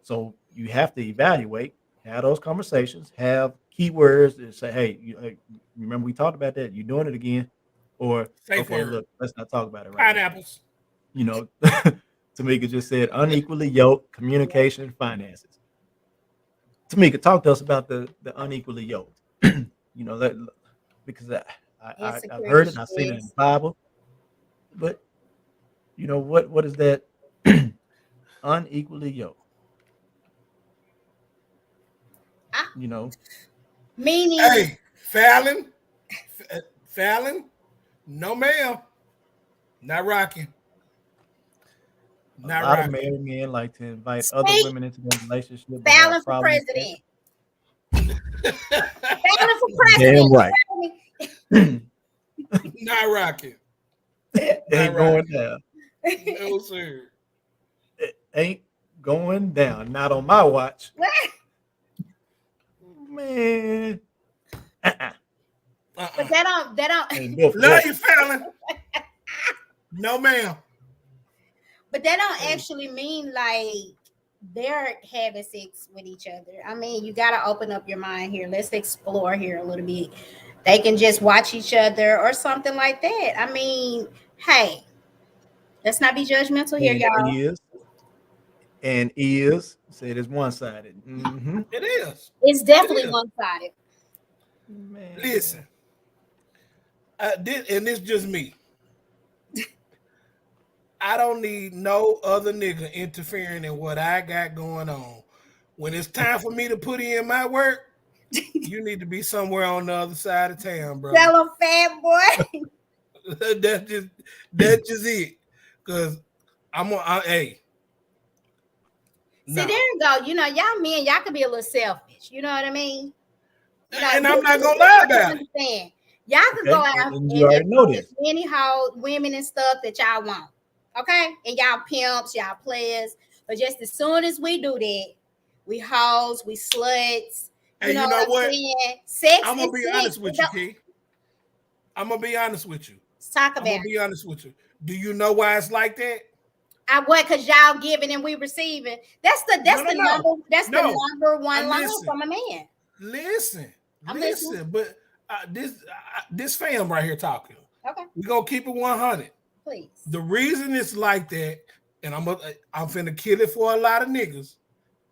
So you have to evaluate, have those conversations, have keywords that say, hey, remember we talked about that? You're doing it again. Or, Safe okay, word. look, let's not talk about it right now. Pineapples. Tamika just said unequally yoked communication and finances. Tamika, talk to us about the unequally yoked. That because I've Insecurity heard it and I've seen it in the stress. Bible, but what is that unequally yoked? Ah, You know, meaning Hey, Fallon. Fallon, no ma'am, not rocking. A Not lot of rocking. married men like to invite other Speak. women into their relationship but have Fallon for problems with president. Fallon for that. Damn president. right. Not rocking. Ain't going down. No, sir. It ain't going down. Not on my watch. Man. Uh-uh. But that don't Ain't built for Love that. you, Fallon. No, ma'am. but that don't actually mean like they're having sex with each other. I mean, you got to open up your mind here. Let's explore here a little bit. They can just watch each other or something like that. I mean, hey, let's not be judgmental here, y'all. And is said it's one-sided. Mm-hmm. It is. It's It definitely is. one-sided. Man. Listen, and this just me. I don't need no other nigga interfering in what I got going on. When it's time for me to put in my work, you need to be somewhere on the other side of town, bro. Tell a fat boy. that's just it. Cause hey. See, there you go. You know, y'all men, y'all can be a little selfish. You know what I mean? You know, And I'm not gonna lie about it. understand. Y'all can Okay, go out and and you already know this. as many hoe women and stuff that y'all want. Okay? And y'all pimps, y'all players. But just as soon as we do that, we hoes, we sluts. And You you know know what I'm what? saying? Sex I'm gonna is be sex. honest with you, Key. I'm gonna be honest with you. Let's talk I'm about gonna be honest with you. Do you know why it's like that? I what because y'all giving and we receiving. That's the No. number one line Listen, from a man. listen. I'm listening. But this fam right here talking. Okay, We gonna keep it 100. please. The reason it's like that, and I'm finna kill it for a lot of niggas.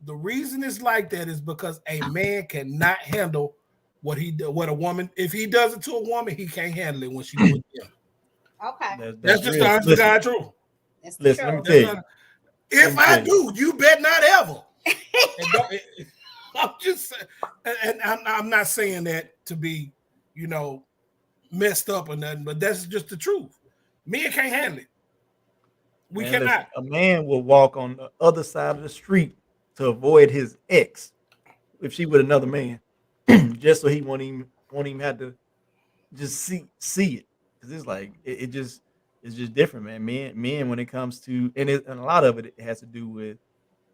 The reason it's like that is because a man cannot handle what a woman. If he does it to a woman, he can't handle it when she do it to him. Okay, That's just real. the honest to God truth. that's the Listen, let me truth. tell you. If I do, you bet not ever. I'm just saying, and I'm not saying that to be, messed up or nothing, but that's just the truth. Men can't handle it. We Man, cannot. listen, a man will walk on the other side of the street to avoid his ex if she with another man, just so he won't even have to just see it. Because it's like it's just different, man. Men when it comes to and a lot of it has to do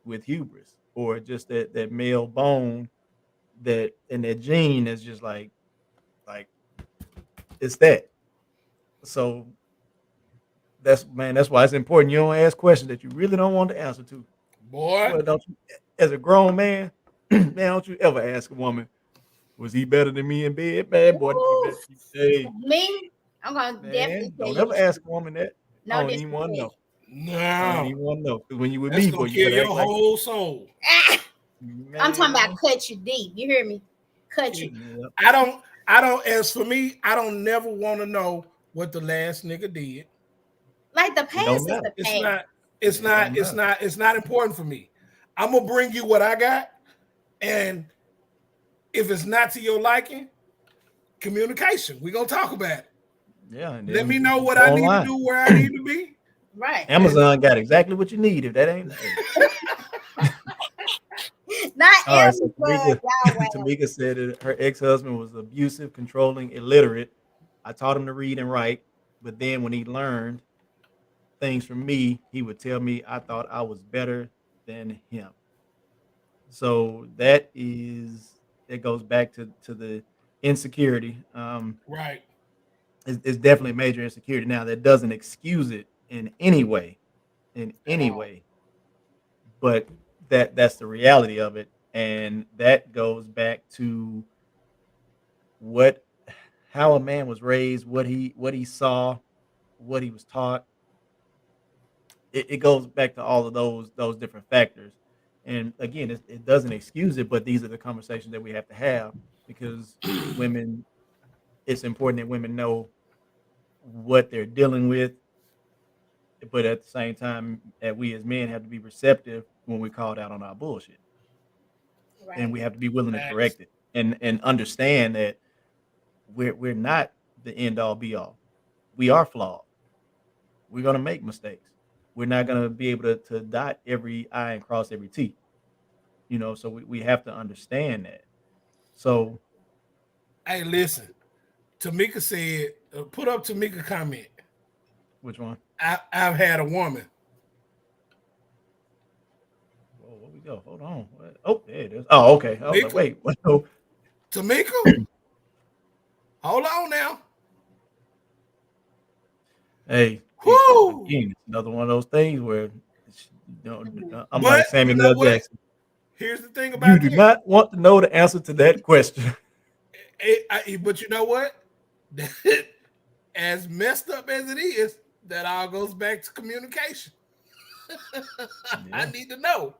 with hubris or just that male bone that and that gene is just like it's that. So that's why it's important. You don't ask questions that you really don't want the answer to. Boy. Well, don't you, as a grown man, man, don't you ever ask a woman, was he better than me in bed? Man, boy, hey, Me, I'm gonna definitely man, tell don't you ever the ask truth. a woman that. I No don't even want to disrespect. know. I don't No. even want to know. Because when you with That's me, gonna boy, you kill better your act like whole soul. I'm talking man. about cut you deep. You hear me? Cut you. Yeah. I don't as for me, I don't never want to know what the last nigga did. Like the It don't past is matter. the past. It's not important for me. I'm gonna bring you what I got, and if it's not to your liking, communication. We're gonna talk about it. Yeah. And Let then me know what go I need to online. do, where I need to be. Right. Amazon got exactly what you need. If that ain't. Not All right, so Amazon, y'all. Wow. Tamika said that her ex-husband was abusive, controlling, illiterate. I taught him to read and write, but then when he learned things from me, he would tell me I thought I was better than him. So it goes back to the insecurity. Right. It's definitely a major insecurity. Now that doesn't excuse it in At any all. way, but that's the reality of it, and that goes back to what how a man was raised, what he saw, what he was taught. It goes back to all of those different factors. And again, it doesn't excuse it, but these are the conversations that we have to have because women. It's important that women know what they're dealing with, but at the same time, that we as men have to be receptive when we're called out on our bullshit, and Right. we have to be willing to Facts. correct it and understand that we're not the end all be all. We are flawed. We're gonna make mistakes. We're not gonna be able to dot every I and cross every T. So we have to understand that. So Hey, listen. Tamika said, put up Tamika comment. which one? I've had a woman. Whoa, where we go? Hold on. Oh, there it is. Oh, okay. I was like, Tamika? wait, what? No. Tamika? Hold on now. Hey, Whoo! again, it's another one of those things where I'm But like Samuel you know L. what? Jackson. Here's the thing You about do that. not want to know the answer to that question. But you know what? As messed up as it is, that all goes back to communication. I need to know.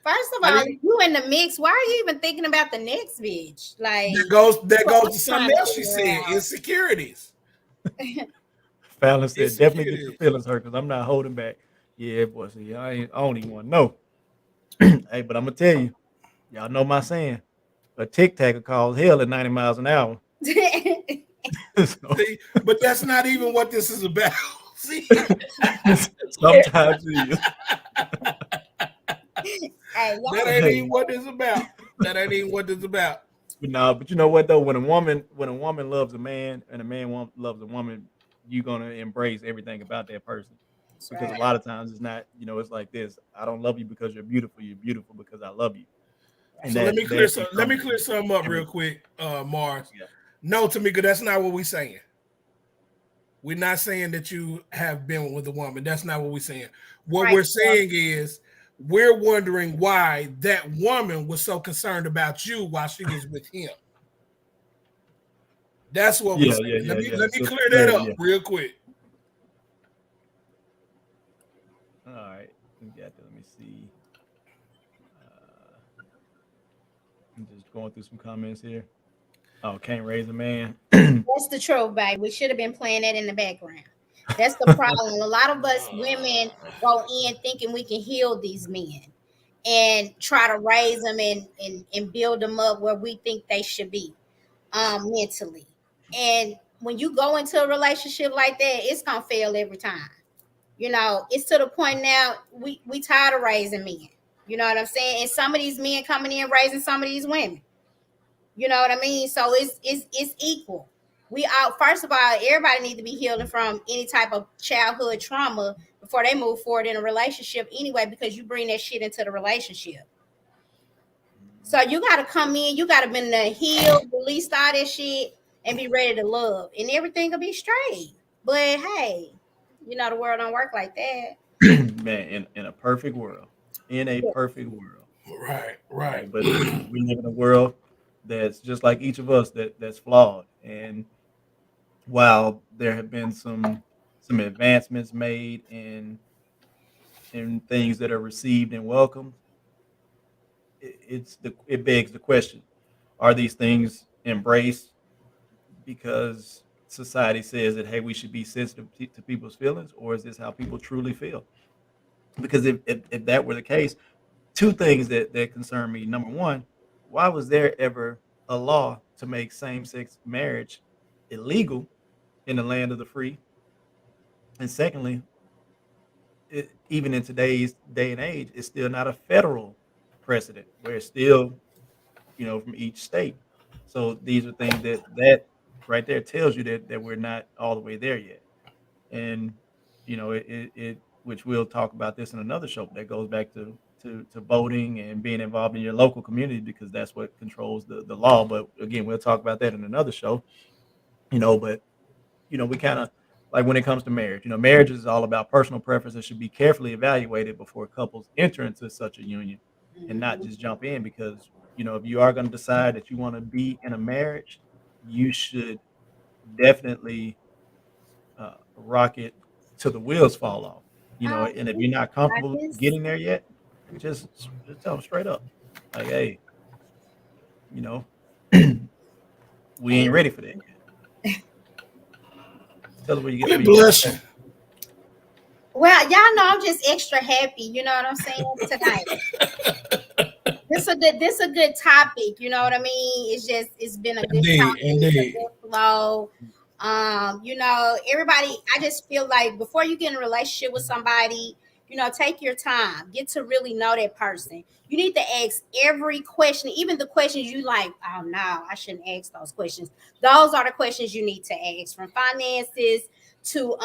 First of all, you in the mix. Why are you even thinking about the next bitch? Like that goes to something trying to else she figure said. out. Insecurities. Fallon said, definitely get your Insecurities. feelings hurt because I'm not holding back. Yeah, boy, see, I don't even want to know. Hey, but I'm gonna tell you, y'all know my saying. A tic tac will cause hell at 90 miles an hour. So, See, but that's not even what this is about. See, sometimes it is. Hey, that ain't even what this is about. That ain't even what this is about. But you know what though? When a woman loves a man and a man loves a woman, you're gonna embrace everything about that person. Because a lot of times it's not, it's like this. I don't love you because you're beautiful. You're beautiful because I love you. And So let me clear something up real everything. quick, Mars. Yeah. No, Tamika, that's not what we're saying. We're not saying that you have been with a woman. That's not what we're saying. What we're saying is we're wondering why that woman was so concerned about you while she was with him. That's what we're saying. Let me clear that up real quick. All right. Let me see. I'm just going through some comments here. Oh, can't raise a man. That's the truth, babe. We should have been playing that in the background. That's the problem. A lot of us women go in thinking we can heal these men and try to raise them and build them up where we think they should be mentally. And when you go into a relationship like that, it's gonna fail every time. It's to the point now we tired of raising men. You know what I'm saying? And some of these men coming in raising some of these women. You know what I mean? So it's equal. We out first of all, everybody needs to be healing from any type of childhood trauma before they move forward in a relationship anyway, because you bring that shit into the relationship. So you gotta come in, you gotta been the heal, release all that shit, and be ready to love, and everything will be straight. But hey, the world don't work like that. Man, in a perfect world. In a perfect world. Right. But we live in a world that's just like each of us that's flawed. And while there have been some advancements made in things that are received and welcomed, it begs the question: are these things embraced because society says that hey, we should be sensitive to people's feelings, or is this how people truly feel? Because if that were the case, two things that concern me. Number one, why was there ever a law to make same-sex marriage illegal in the land of the free? And secondly, even in today's day and age, it's still not a federal precedent where it's still, from each state. So these are things that right there tells you that we're not all the way there yet. And it which we'll talk about this in another show that goes back to voting and being involved in your local community, because that's what controls the law. But again, we'll talk about that in another show. But we kind of like when it comes to marriage, marriage is all about personal preference and should be carefully evaluated before couples enter into such a union, and not just jump in. Because if you are going to decide that you want to be in a marriage, you should definitely rock it till the wheels fall off. And if you're not comfortable getting there yet, just tell them straight up, like, hey, you know, we ain't ready for that yet. Tell them where you get blushing. Well, y'all know I'm just extra happy. You know what I'm saying tonight. This a good topic. You know what I mean? It's been a good topic. Indeed. flow. You know, everybody, I just feel like before you get in a relationship with somebody, you know, take your time, get to really know that person. You need to ask every question, even the questions you like, oh no, I shouldn't ask those questions. Those are the questions you need to ask, from finances to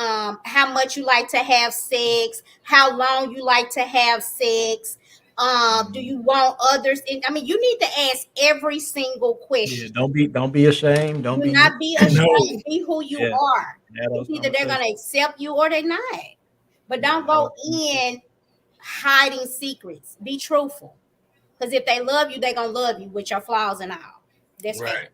how much you like to have sex, how long you like to have sex. Do you want others in? I mean, you need to ask every single Yeah, question. don't be ashamed. Don't Do be not be ashamed. No. Be who you yeah. are. Have It's those either they're conversations. gonna accept you or they're not. But Yeah, don't have those go conversations. in hiding secrets. Be truthful. Because if they love you, they're gonna love you with your flaws and all. That's fair.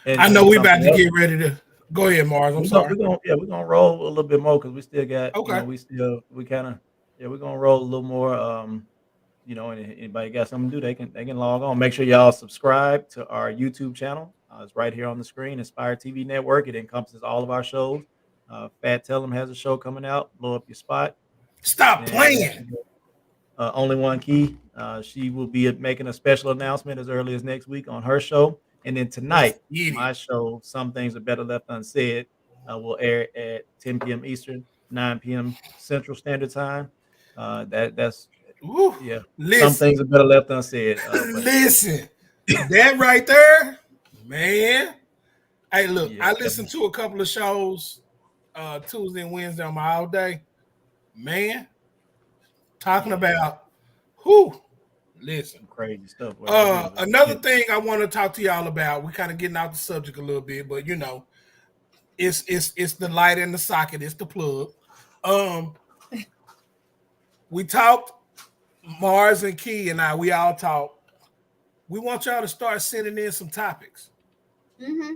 Right. I know And we about something to else. get ready to go ahead, Mars. I'm sorry. We're gonna roll a little bit more because we still got, Okay. we kind of, yeah, we're gonna roll a little more. And anybody got something to do, they can log on. Make sure y'all subscribe to our YouTube channel. It's right here on the screen, Inspire TV Network. It encompasses all of our shows. Fat Tellum has a show coming out. Blow up your spot. Stop And we playing. also Only One Key. She will be making a special announcement as early as next week on her show. And then Let's tonight, get it. my show, Some Things Are Better Left Unsaid, will air at 10 p.m. Eastern, 9 p.m. Central Standard Time. That's Woo. yeah. Some Listen. things are better left unsaid. But Listen. That right there, man. Hey, look, yeah, I listened to a couple of shows Tuesday and Wednesday on my all day. Man, talking yeah, about who. Listen. some crazy stuff. Well, it is. Another thing I want to talk to y'all about. We kind of getting out the subject a little bit, but you know, it's the light in the socket. It's the plug. Um, we talked. Mars and Key and I. We all talked. We want y'all to start sending in some topics. Mm-hmm.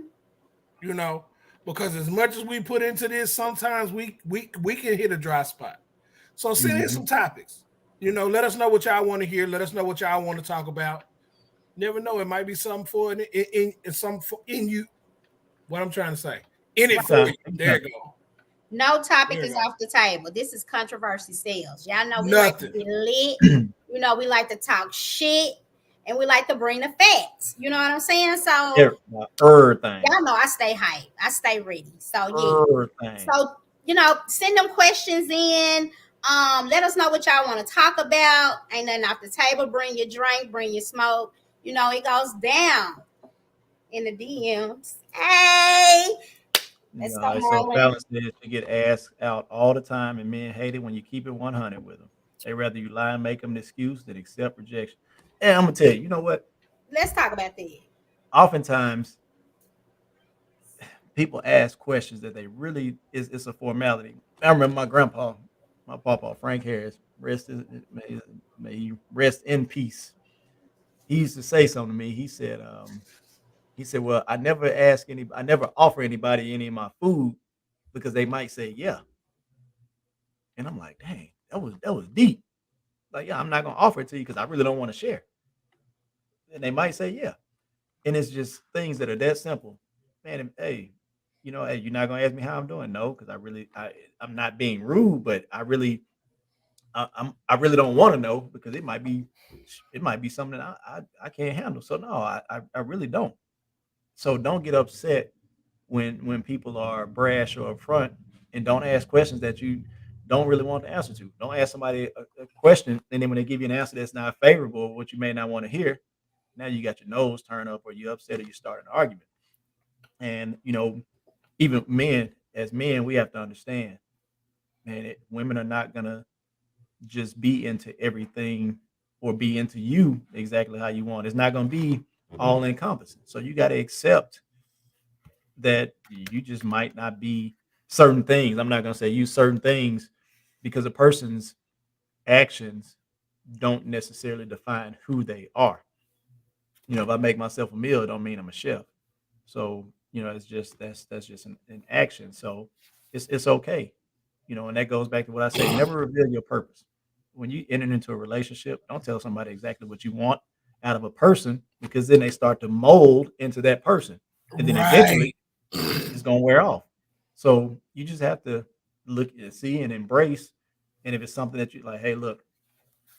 You know, because as much as we put into this, sometimes we can hit a dry spot. So send in some Mhm. topics. You know, let us know what y'all want to hear. Let us know what y'all want to talk about. Never know, it might be something for in some for in you. What I'm trying to say, in it Take for your you. time. Take your There time. you go. No topic There you is go. off the table. This is controversy sales. Y'all know we like to Nothing. get lit. You know, we like to talk shit and we like to bring the facts. You know what I'm saying? So Everything. y'all know I stay hype. I stay ready. So yeah. Everything. So, you know, send them questions in. Let us know what y'all want to talk about. Ain't nothing off the table. Bring your drink, bring your smoke. You know, it goes down in the DMs. Hey, let's go, So Marlon. Fallon says she get asked out all the time, and men hate it when you keep it 100 with them. They rather you lie and make them an excuse than accept rejection. And I'm gonna tell you, you know what? Let's talk about that. Oftentimes, people ask questions that they really is it's a formality. I remember my grandpa, my papa, Frank Harris, may he rest in peace. He used to say something to me. He said, "Well, I never offer anybody any of my food because they might say yeah." And I'm like, dang, that was deep. Like, yeah, I'm not gonna offer it to you because I really don't want to share. And they might say yeah. And it's just things that are that simple. Man, hey, hey, you're not gonna ask me how I'm doing. No, because I'm not being rude, but I really don't want to know because it might be something that I can't handle. So no, I really don't. So don't get upset when people are brash or upfront and don't ask questions that you don't really want the answer to. Don't ask somebody a question and then when they give you an answer that's not favorable, what you may not want to hear, now you got your nose turned up or you're upset or you start an argument. And even men, we have to understand, man, women are not gonna just be into everything or be into you exactly how you want. It's not gonna be all encompassing. So you got to accept that you just might not be certain things. I'm not gonna say use certain things because a person's actions don't necessarily define who they are. If I make myself a meal, it don't mean I'm a chef. So it's just that's just an action. So it's okay. And that goes back to what I say: never reveal your purpose. When you enter into a relationship, don't tell somebody exactly what you want out of a person because then they start to mold into that person, and then Right. eventually it's gonna wear off. So you just have to look and see and embrace. And if it's something that you like, hey, look,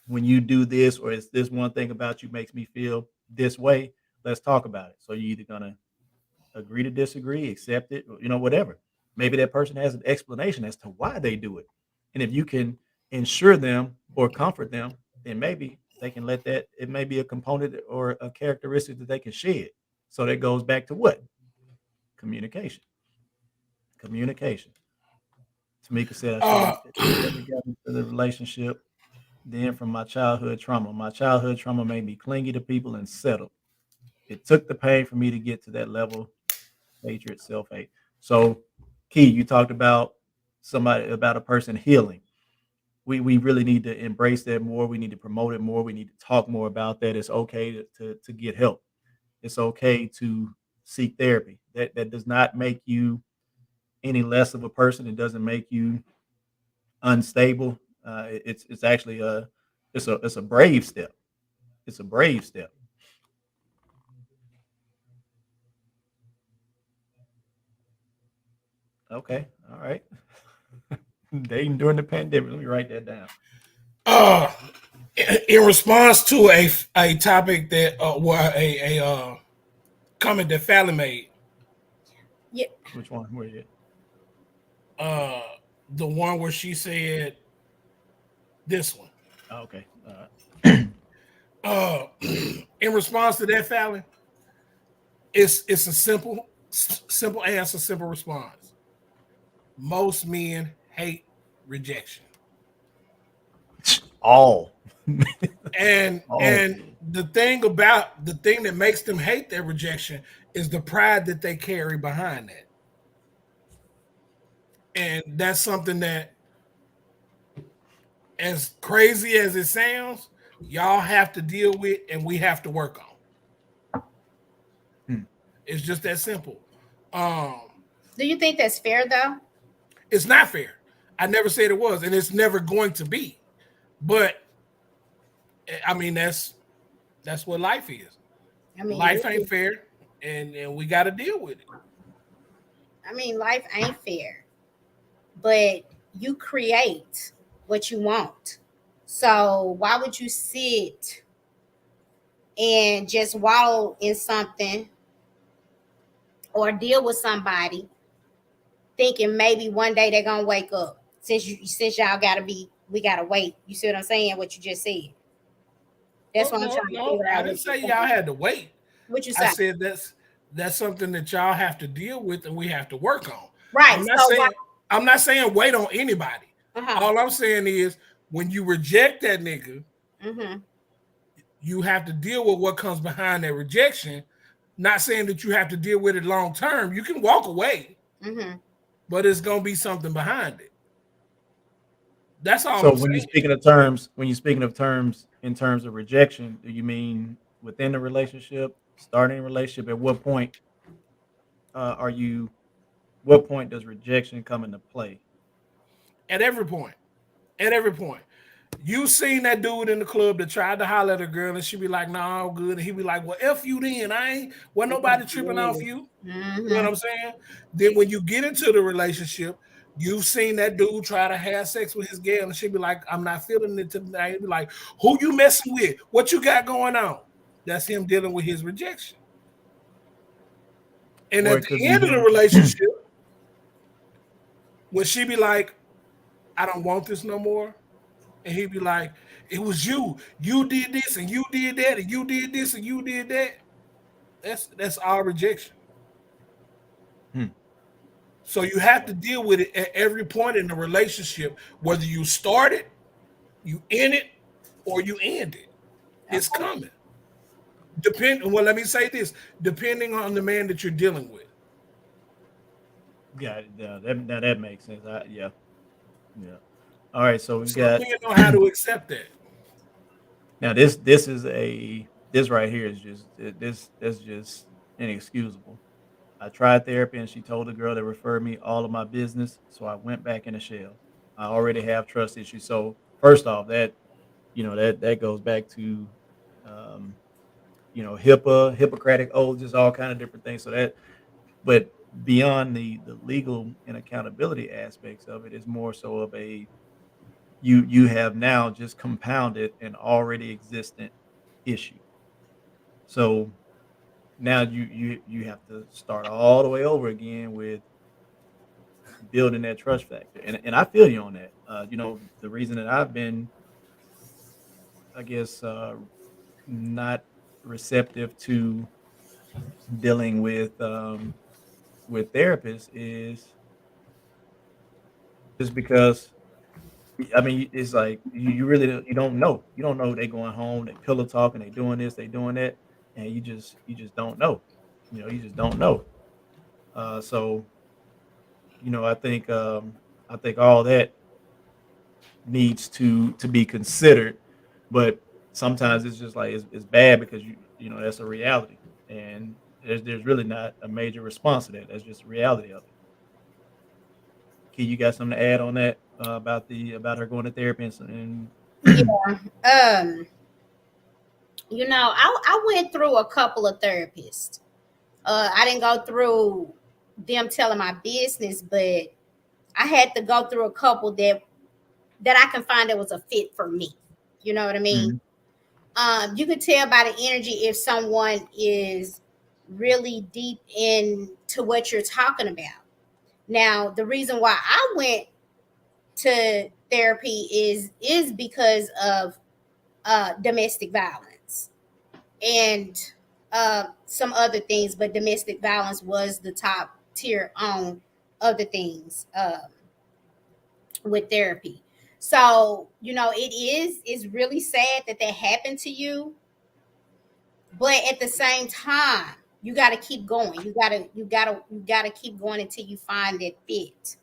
when you do this, or it's this one thing about you makes me feel this way, let's talk about it. So you're either gonna agree to disagree, accept it, whatever. Maybe that person has an explanation as to why they do it. And if you can ensure them or comfort them, then maybe they can let that, it may be a component or a characteristic that they can shed. So that goes back to what? Communication. Communication. Tamika said I should have Uh, never gotten into the relationship. Then from my childhood trauma. My childhood trauma made me clingy to people and settled. It took the pain for me to get to that level, hatred, self-hate. So, Key, you talked about about a person healing. We really need to embrace that more. We need to promote it more. We need to talk more about that. It's okay to get help. It's okay to seek therapy. That does not make you any less of a person. It doesn't make you unstable. It's actually a brave step. It's a brave step. Okay, all right. Dating during the pandemic. Let me write that down. uh, in response to a topic that a comment that Fallon made, Yeah. Which one? Where you? uh, the one where she said this one. Oh, okay. Uh, in response to that, Fallon, it's a simple answer, simple response. Most men hate rejection, All. All. and the thing that makes them hate that rejection is the pride that they carry behind that, and that's something that, as crazy as it sounds, y'all have to deal with, and we have to work on. Hmm. It's just that simple. Um, Do you think that's fair though? it's not fair. I never said it was, and it's never going to be. But I mean, that's what life is. I mean, Life ain't fair, and we got to deal with it. life ain't fair, but you create what you want. So why would you sit and just wallow in something or deal with somebody thinking maybe one day they're gonna wake up? Since y'all we gotta wait. You see what I'm saying? What you just said. That's Well, what I'm no, trying to no, figure I out. didn't say y'all had to wait. What you I say? said that's something that y'all have to deal with and we have to work on. Right. I'm not So saying I'm not saying wait on anybody. uh-huh. All I'm saying is when you reject that nigga, Mm-hmm. you have to deal with what comes behind that rejection. Not saying that you have to deal with it long term. You can walk away, Mm-hmm. but it's gonna be something behind it. That's all So I'm when you're saying. speaking of terms, in terms of rejection, do you mean within the relationship, starting a relationship? At what point are you? What point does rejection come into play? At every point. At every point. You seen that dude in the club that tried to holler at a girl and she be like, nah, I'm good. And he be like, well, F you then. I ain't nobody tripping off you. You know what Mm-hmm. I'm saying? Then when you get into the relationship, you've seen that dude try to have sex with his girl and she be like, I'm not feeling it tonight. He be like, who you messing with? What you got going on? That's him dealing with his rejection. And Or at it could the be end of the him. relationship, when she be like, I don't want this no more, and he'd be like, "It was you. You did this, and you did that, and you did this, and you did that." That's all rejection. Hmm. So you have to deal with it at every point in the relationship, whether you start it, you end it, or you end it. It's Okay. coming. Well, let me say this: depending on the man that you're dealing with. Yeah, that makes sense. Yeah, yeah. All right, so we've Some got men know how to accept that. now this right here is just this that's just inexcusable. I tried therapy and she told the girl that referred me all of my business, so I went back in the shell. I already have trust issues. So first off, that goes back to um, HIPAA, Hippocratic oaths, just all kind of different things. So but beyond the legal and accountability aspects of it is more so of a you have now just compounded an already existent issue. So now you have to start all the way over again with building that trust factor. And I feel you on that. The reason that I've been, I guess, not receptive to dealing with therapists is just because I mean it's like you really you don't know they going home, they pillow talking, they doing this, they doing that, and you just don't know. You just don't know. So I think all that needs to be considered, but sometimes it's just like it's bad because that's a reality, and there's really not a major response to that. That's just the reality of it. Key, you got something to add on that about her going to therapy and Yeah. Um, I went through a couple of therapists. I didn't go through them telling my business, but I had to go through a couple that I can find that was a fit for me. You know what I mean? Mhm. You could tell by the energy if someone is really deep into what you're talking about. Now, the reason why I went to therapy is because of domestic violence and some other things, but domestic violence was the top tier on other things with therapy. So it's really sad that happened to you, but at the same time, you got to keep going. You got to keep going until you find that fit.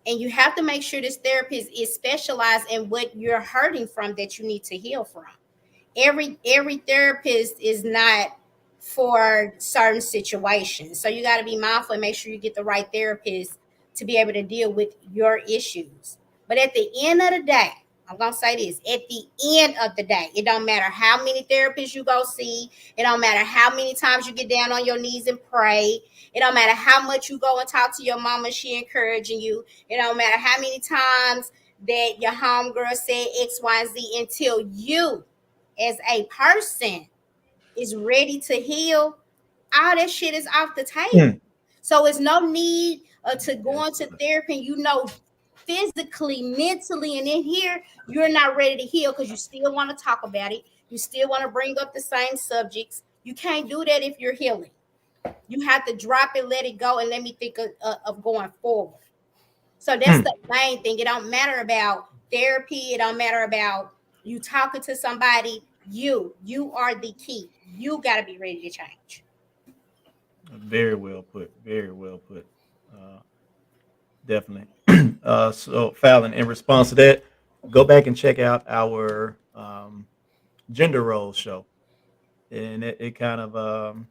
And you have to make sure this therapist is specialized in what you're hurting from that you need to heal from. Every therapist is not for certain situations. So you got to be mindful and make sure you get the right therapist to be able to deal with your issues. But at the end of the day, I'm gonna say this: at the end of the day, it don't matter how many therapists you go see. It don't matter how many times you get down on your knees and pray. It don't matter how much you go and talk to your mama; she encouraging you. It don't matter how many times that your homegirl said X, Y, and Z until you as a person is ready to heal, all that shit is off the table. Mm. So it's no need to go Yes. into therapy. Physically, mentally, and in here, you're not ready to heal because you still want to talk about it. You still want to bring up the same subjects. You can't do that if you're healing. You have to drop it, let it go, and let me think of going forward. So that's Mm. the main thing. It don't matter about therapy. It don't matter about you talking to somebody. You are the key. You got to be ready to change. Very well put. Very well put. Uh, Definitely. So, Fallon, in response to that, go back and check out our gender roles show, and it kind of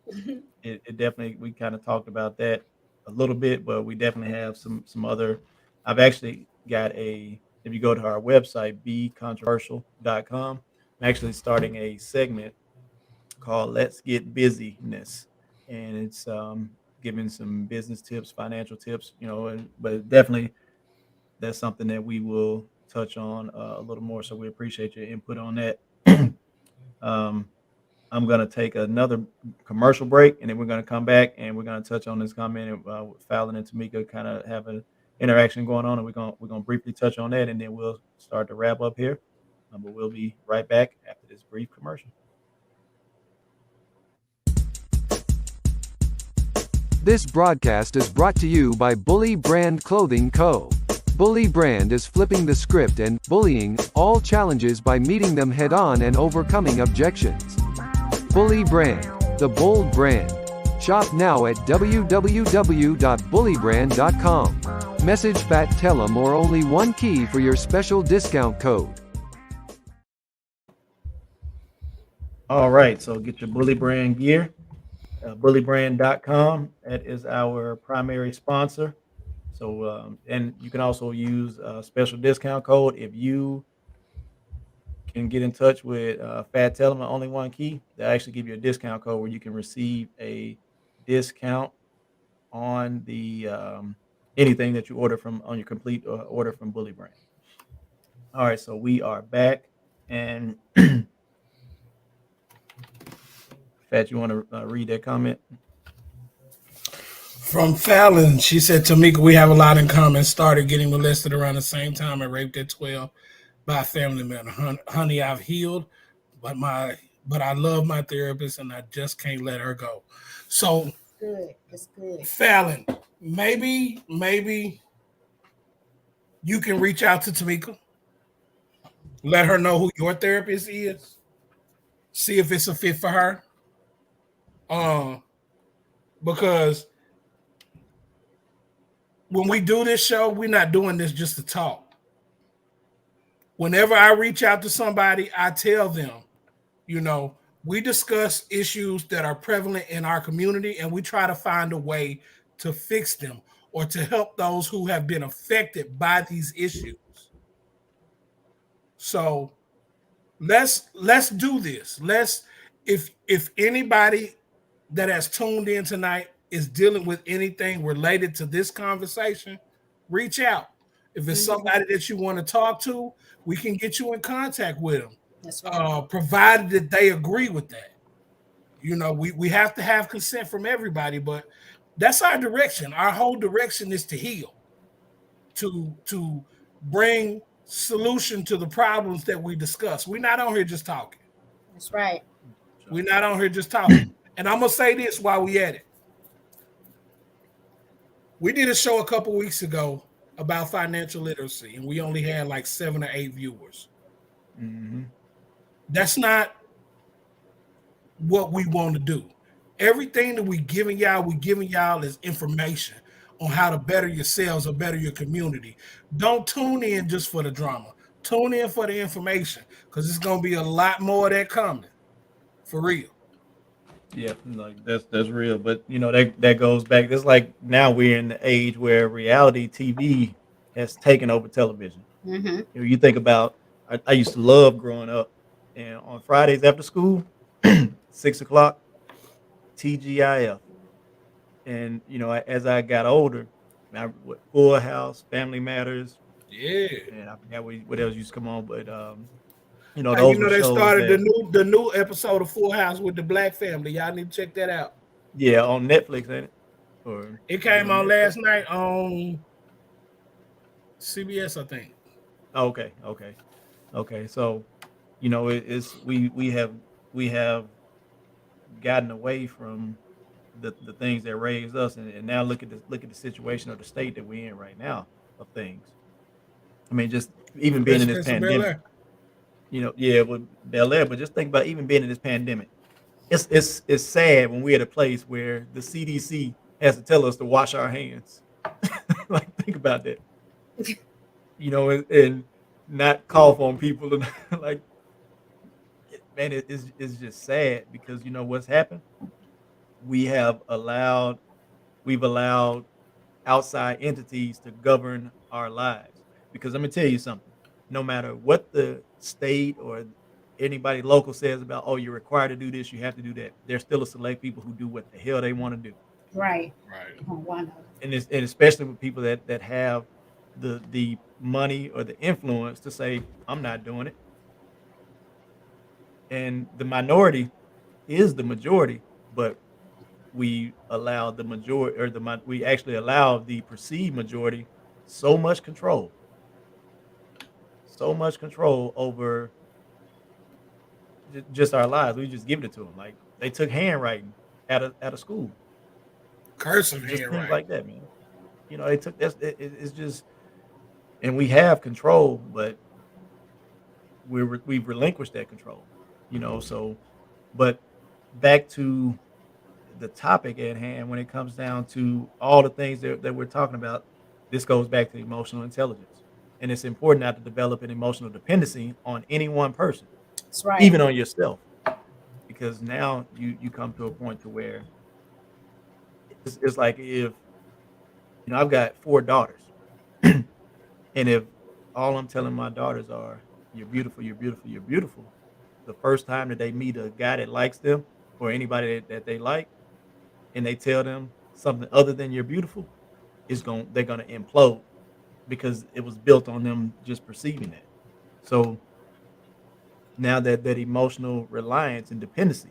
it definitely we kind of talked about that a little bit, but we definitely have some other. I've actually got a. If you go to our website, becontroversial.com, I'm actually starting a segment called "Let's Get Busyness," and it's giving some business tips, financial tips, but definitely that's something that we will touch on a little more. So we appreciate your input on that. um, I'm going to take another commercial break, and then we're going to come back and we're going to touch on this comment with Fallon and Tamika, kind of have an interaction going on, and we're going to briefly touch on that, and then we'll start to wrap up here. But we'll be right back after this brief commercial. This broadcast is brought to you by Bully Brand Clothing Co. Bully Brand is flipping the script and bullying all challenges by meeting them head on and overcoming objections. Bully Brand, the bold brand. Shop now at www.bullybrand.com. Message Fat Tell 'em or only one key for your special discount code. All right, so get your Bully Brand gear. Bullybrand.com. That is our primary sponsor. So, and you can also use a special discount code if you can get in touch with Fat Tellerman, only one key. They'll actually give you a discount code where you can receive a discount on the anything that you order from on your complete order from Bully Brand. All right, so we are back, and Fat, you want to read that comment? From Fallon, she said, Tamika, we have a lot in common. Started getting molested around the same time and raped at 12 by a family member. Honey, I've healed, but I love my therapist and I just can't let her go. So Good. It's good. Fallon, maybe you can reach out to Tamika, let her know who your therapist is, see if it's a fit for her. Because when we do this show, we're not doing this just to talk. Whenever I reach out to somebody, I tell them, we discuss issues that are prevalent in our community and we try to find a way to fix them or to help those who have been affected by these issues. So let's do this. If anybody that has tuned in tonight is dealing with anything related to this conversation, reach out. If it's somebody that you want to talk to, we can get you in contact with them. That's right. Provided that they agree with that. We have to have consent from everybody, but that's our direction. Our whole direction is to heal, to bring solution to the problems that we discuss. We're not on here just talking. That's right. We're not on here just talking. And I'm going to say this while we at it. We did a show a couple weeks ago about financial literacy, and we only had like 7 or 8 viewers. Mm-hmm. That's not what we want to do. Everything that we're giving y'all is information on how to better yourselves or better your community. Don't tune in just for the drama. Tune in for the information, because it's going to be a lot more of that coming. For real. Yeah, like that's real. But that goes back. It's like now we're in the age where reality TV has taken over television. Mm-hmm. You think about, I used to love growing up, and on Fridays after school, 6:00, TGIF. And as I got older, Full House, Family Matters, Yeah. and I forgot what else used to come on, but Those were they shows started that, the new episode of Full House with the black family. Y'all need to check that out. yeah, on Netflix, ain't it? Or It came on Netflix? last night on CBS, I think. Okay. So, it's we have gotten away from the things that raised us, and now look at the situation of the state that we're in right now of things. I mean, just even being in this pandemic. Yeah, with Bel Air, but just think about even being in this pandemic. It's sad when we're at a place where the CDC has to tell us to wash our hands. Like, think about that. And not cough on people, and like, man, it's just sad because what's happened. We've allowed outside entities to govern our lives. Because let me tell you something. No matter what the state or anybody local says about, oh, you're required to do this, you have to do that, there's still a select people who do what the hell they want to do. Right. Right. And especially with people that have the money or the influence to say, I'm not doing it. And the minority is the majority, but we allow the majority, or we actually allow the perceived majority so much control over just our lives. We just give it to them. Like, they took handwriting at a school, Cursive just handwriting. things like that, man. They took it's just, and we have control, but we've relinquished that control. So, but back to the topic at hand, when it comes down to all the things that we're talking about, this goes back to emotional intelligence. And it's important not to develop an emotional dependency on any one person. That's right. Even on yourself. Because now you come to a point to where it's like, if I've got 4 daughters, and if all I'm telling my daughters are, you're beautiful, you're beautiful, you're beautiful, the first time that they meet a guy that likes them, or anybody that they like, and they tell them something other than you're beautiful, they're gonna implode, because it was built on them just perceiving that. So now that emotional reliance and dependency,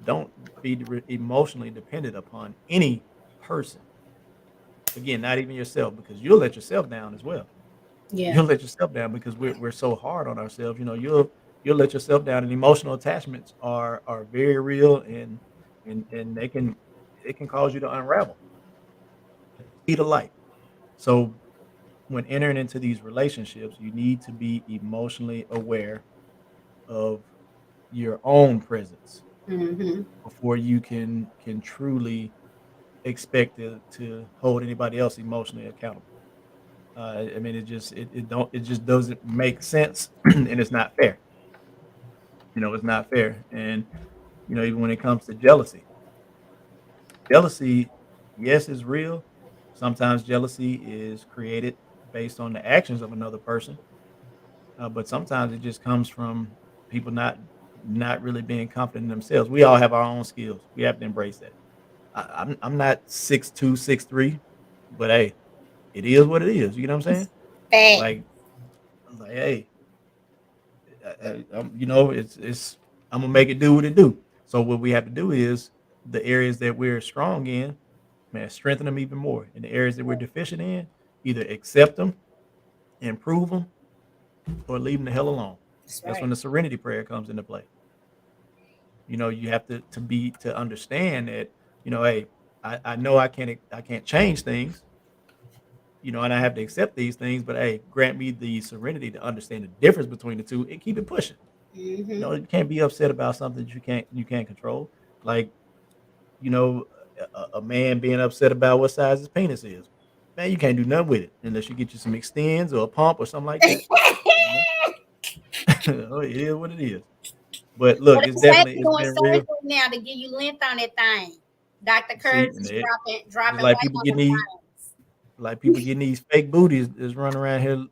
don't be emotionally dependent upon any person. Again, not even yourself, because you'll let yourself down as well. Yeah. You'll let yourself down because we're so hard on ourselves. You'll let yourself down, and emotional attachments are very real, and they can cause you to unravel. Speed of light. So when entering into these relationships, you need to be emotionally aware of your own presence Mm-hmm. before you can truly expect to hold anybody else emotionally accountable. I mean, it just doesn't make sense, and it's not fair. It's not fair. And even when it comes to jealousy, yes, is real. Sometimes jealousy is created based on the actions of another person, but sometimes it just comes from people not really being confident in themselves. We all have our own skills. We have to embrace that. I'm not 6'2", 6'3", but hey, it is what it is. You know what I'm saying? Fact. Like hey, it's I'm gonna make it do what it do. So what we have to do is the areas that we're strong in, man, strengthen them even more. In the areas that we're deficient in, either accept them, improve them, or leave them the hell alone. That's That's when right. the serenity prayer comes into play. You have to understand that, hey, I know I can't change things, and I have to accept these things, but hey, grant me the serenity to understand the difference between the two and keep it pushing. Mm-hmm. You can't be upset about something that you can't control. Like, you know, a man being upset about what size his penis is. Man, you can't do nothing with it unless you get you some extends or a pump or something like that. You know? It is what it is. But But look, they say they're it's doing been real. surgery now to give you length on that thing. Dr. See, Curtis and is it, it's dropping like weight people on getting them these things. fake booties is running around here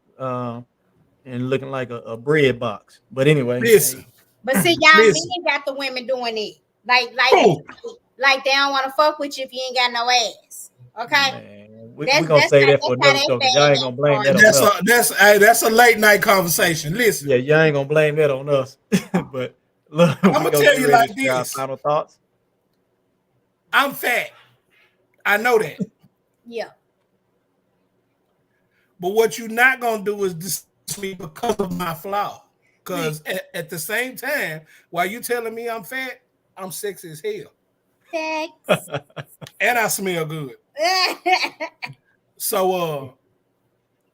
and looking like a bread box. But anyway, Listen, hey, But see, y'all men listen. got the women doing it. Like Who? like they don't want to fuck with you if you ain't got no ass. Okay? man, That's we're gonna that's say how that for that's how another they show because y'all fag ain't got gonna blame that started. on That's us. a that's a late night conversation. Listen, Yeah, y'all ain't gonna blame that on us. But look, I'm we gonna gonna tell get you ready like to share our this. final thoughts. I'm fat. I know that. Yeah. But what you're not gonna do is dismiss me because of my flaw. Because at the same time, while you telling me I'm fat, I'm sexy as hell. Facts. And I smell good. So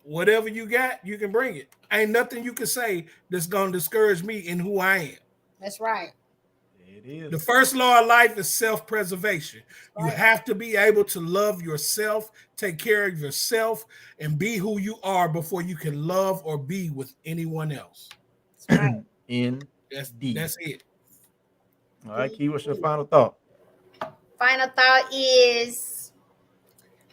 whatever you got, you can bring it. Ain't nothing you can say that's gonna discourage me in who I am. That's right. It is. The first law of life is self-preservation. That's You right. have to be able to love yourself, take care of yourself, and be who you are before you can love or be with anyone else. That's right. Indeed. That's it. All right, Key, what's your final thought? Final thought is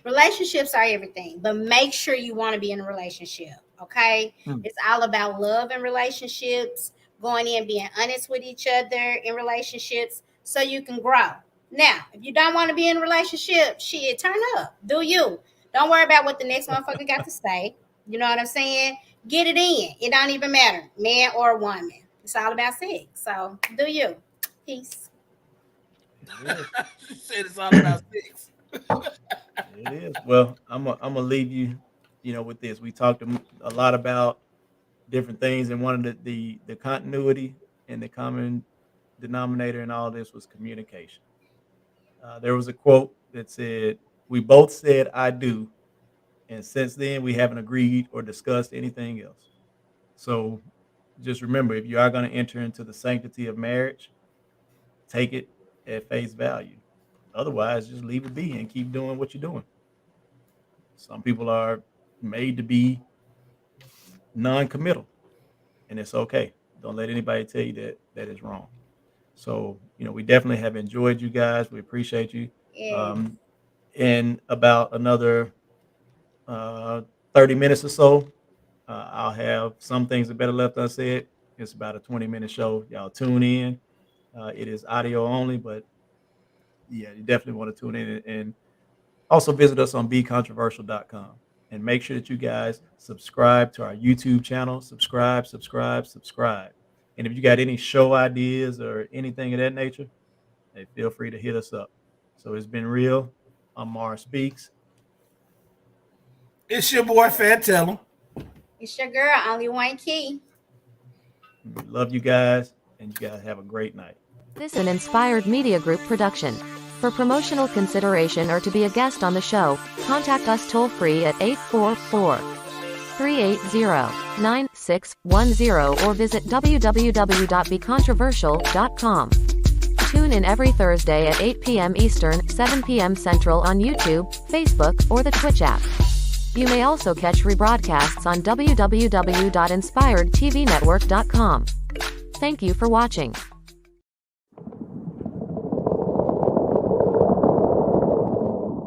relationships are everything, but make sure you want to be in a relationship. Okay. Hmm. It's all about love and relationships, going in, being honest with each other in relationships so you can grow. Now, if you don't want to be in a relationship, shit, turn up. Do you? Don't worry about what the next motherfucker got to say. You know what I'm saying? Get it in. It don't even matter, man or woman. It's all about sex. So do you. Peace. It She said it's all about sex. is. Well, I'm gonna leave you, with this. We talked a lot about different things, and one of the continuity and the common denominator in all this was communication. There was a quote that said, "We both said I do, and since then we haven't agreed or discussed anything else." So just remember, if you are going to enter into the sanctity of marriage, take it at face value. Otherwise, just leave it be and keep doing what you're doing. Some people are made to be non-committal, and it's okay. Don't let anybody tell you that is wrong. So, we definitely have enjoyed you guys. We appreciate you. Yes. Um, in about another uh, 30 minutes or so, I'll have some things that better left unsaid. It's about a 20-minute show. Y'all tune in. It is audio only, but yeah, you definitely want to tune in and also visit us on becontroversial.com. And make sure that you guys subscribe to our YouTube channel. Subscribe, subscribe, subscribe. And if you got any show ideas or anything of that nature, hey, feel free to hit us up. So it's been real. I'm Mars Speaks. It's your boy Fat Tell 'em. It's your girl, Only One Key. We love you guys, and you guys have a great night. This is an Inspired Media Group production. For promotional consideration or to be a guest on the show, contact us toll-free at 844-380-9610 or visit www.becontroversial.com. Tune in every Thursday at 8 p.m. Eastern, 7 p.m. Central on YouTube, Facebook, or the Twitch app. You may also catch rebroadcasts on www.inspiredtvnetwork.com. Thank you for watching.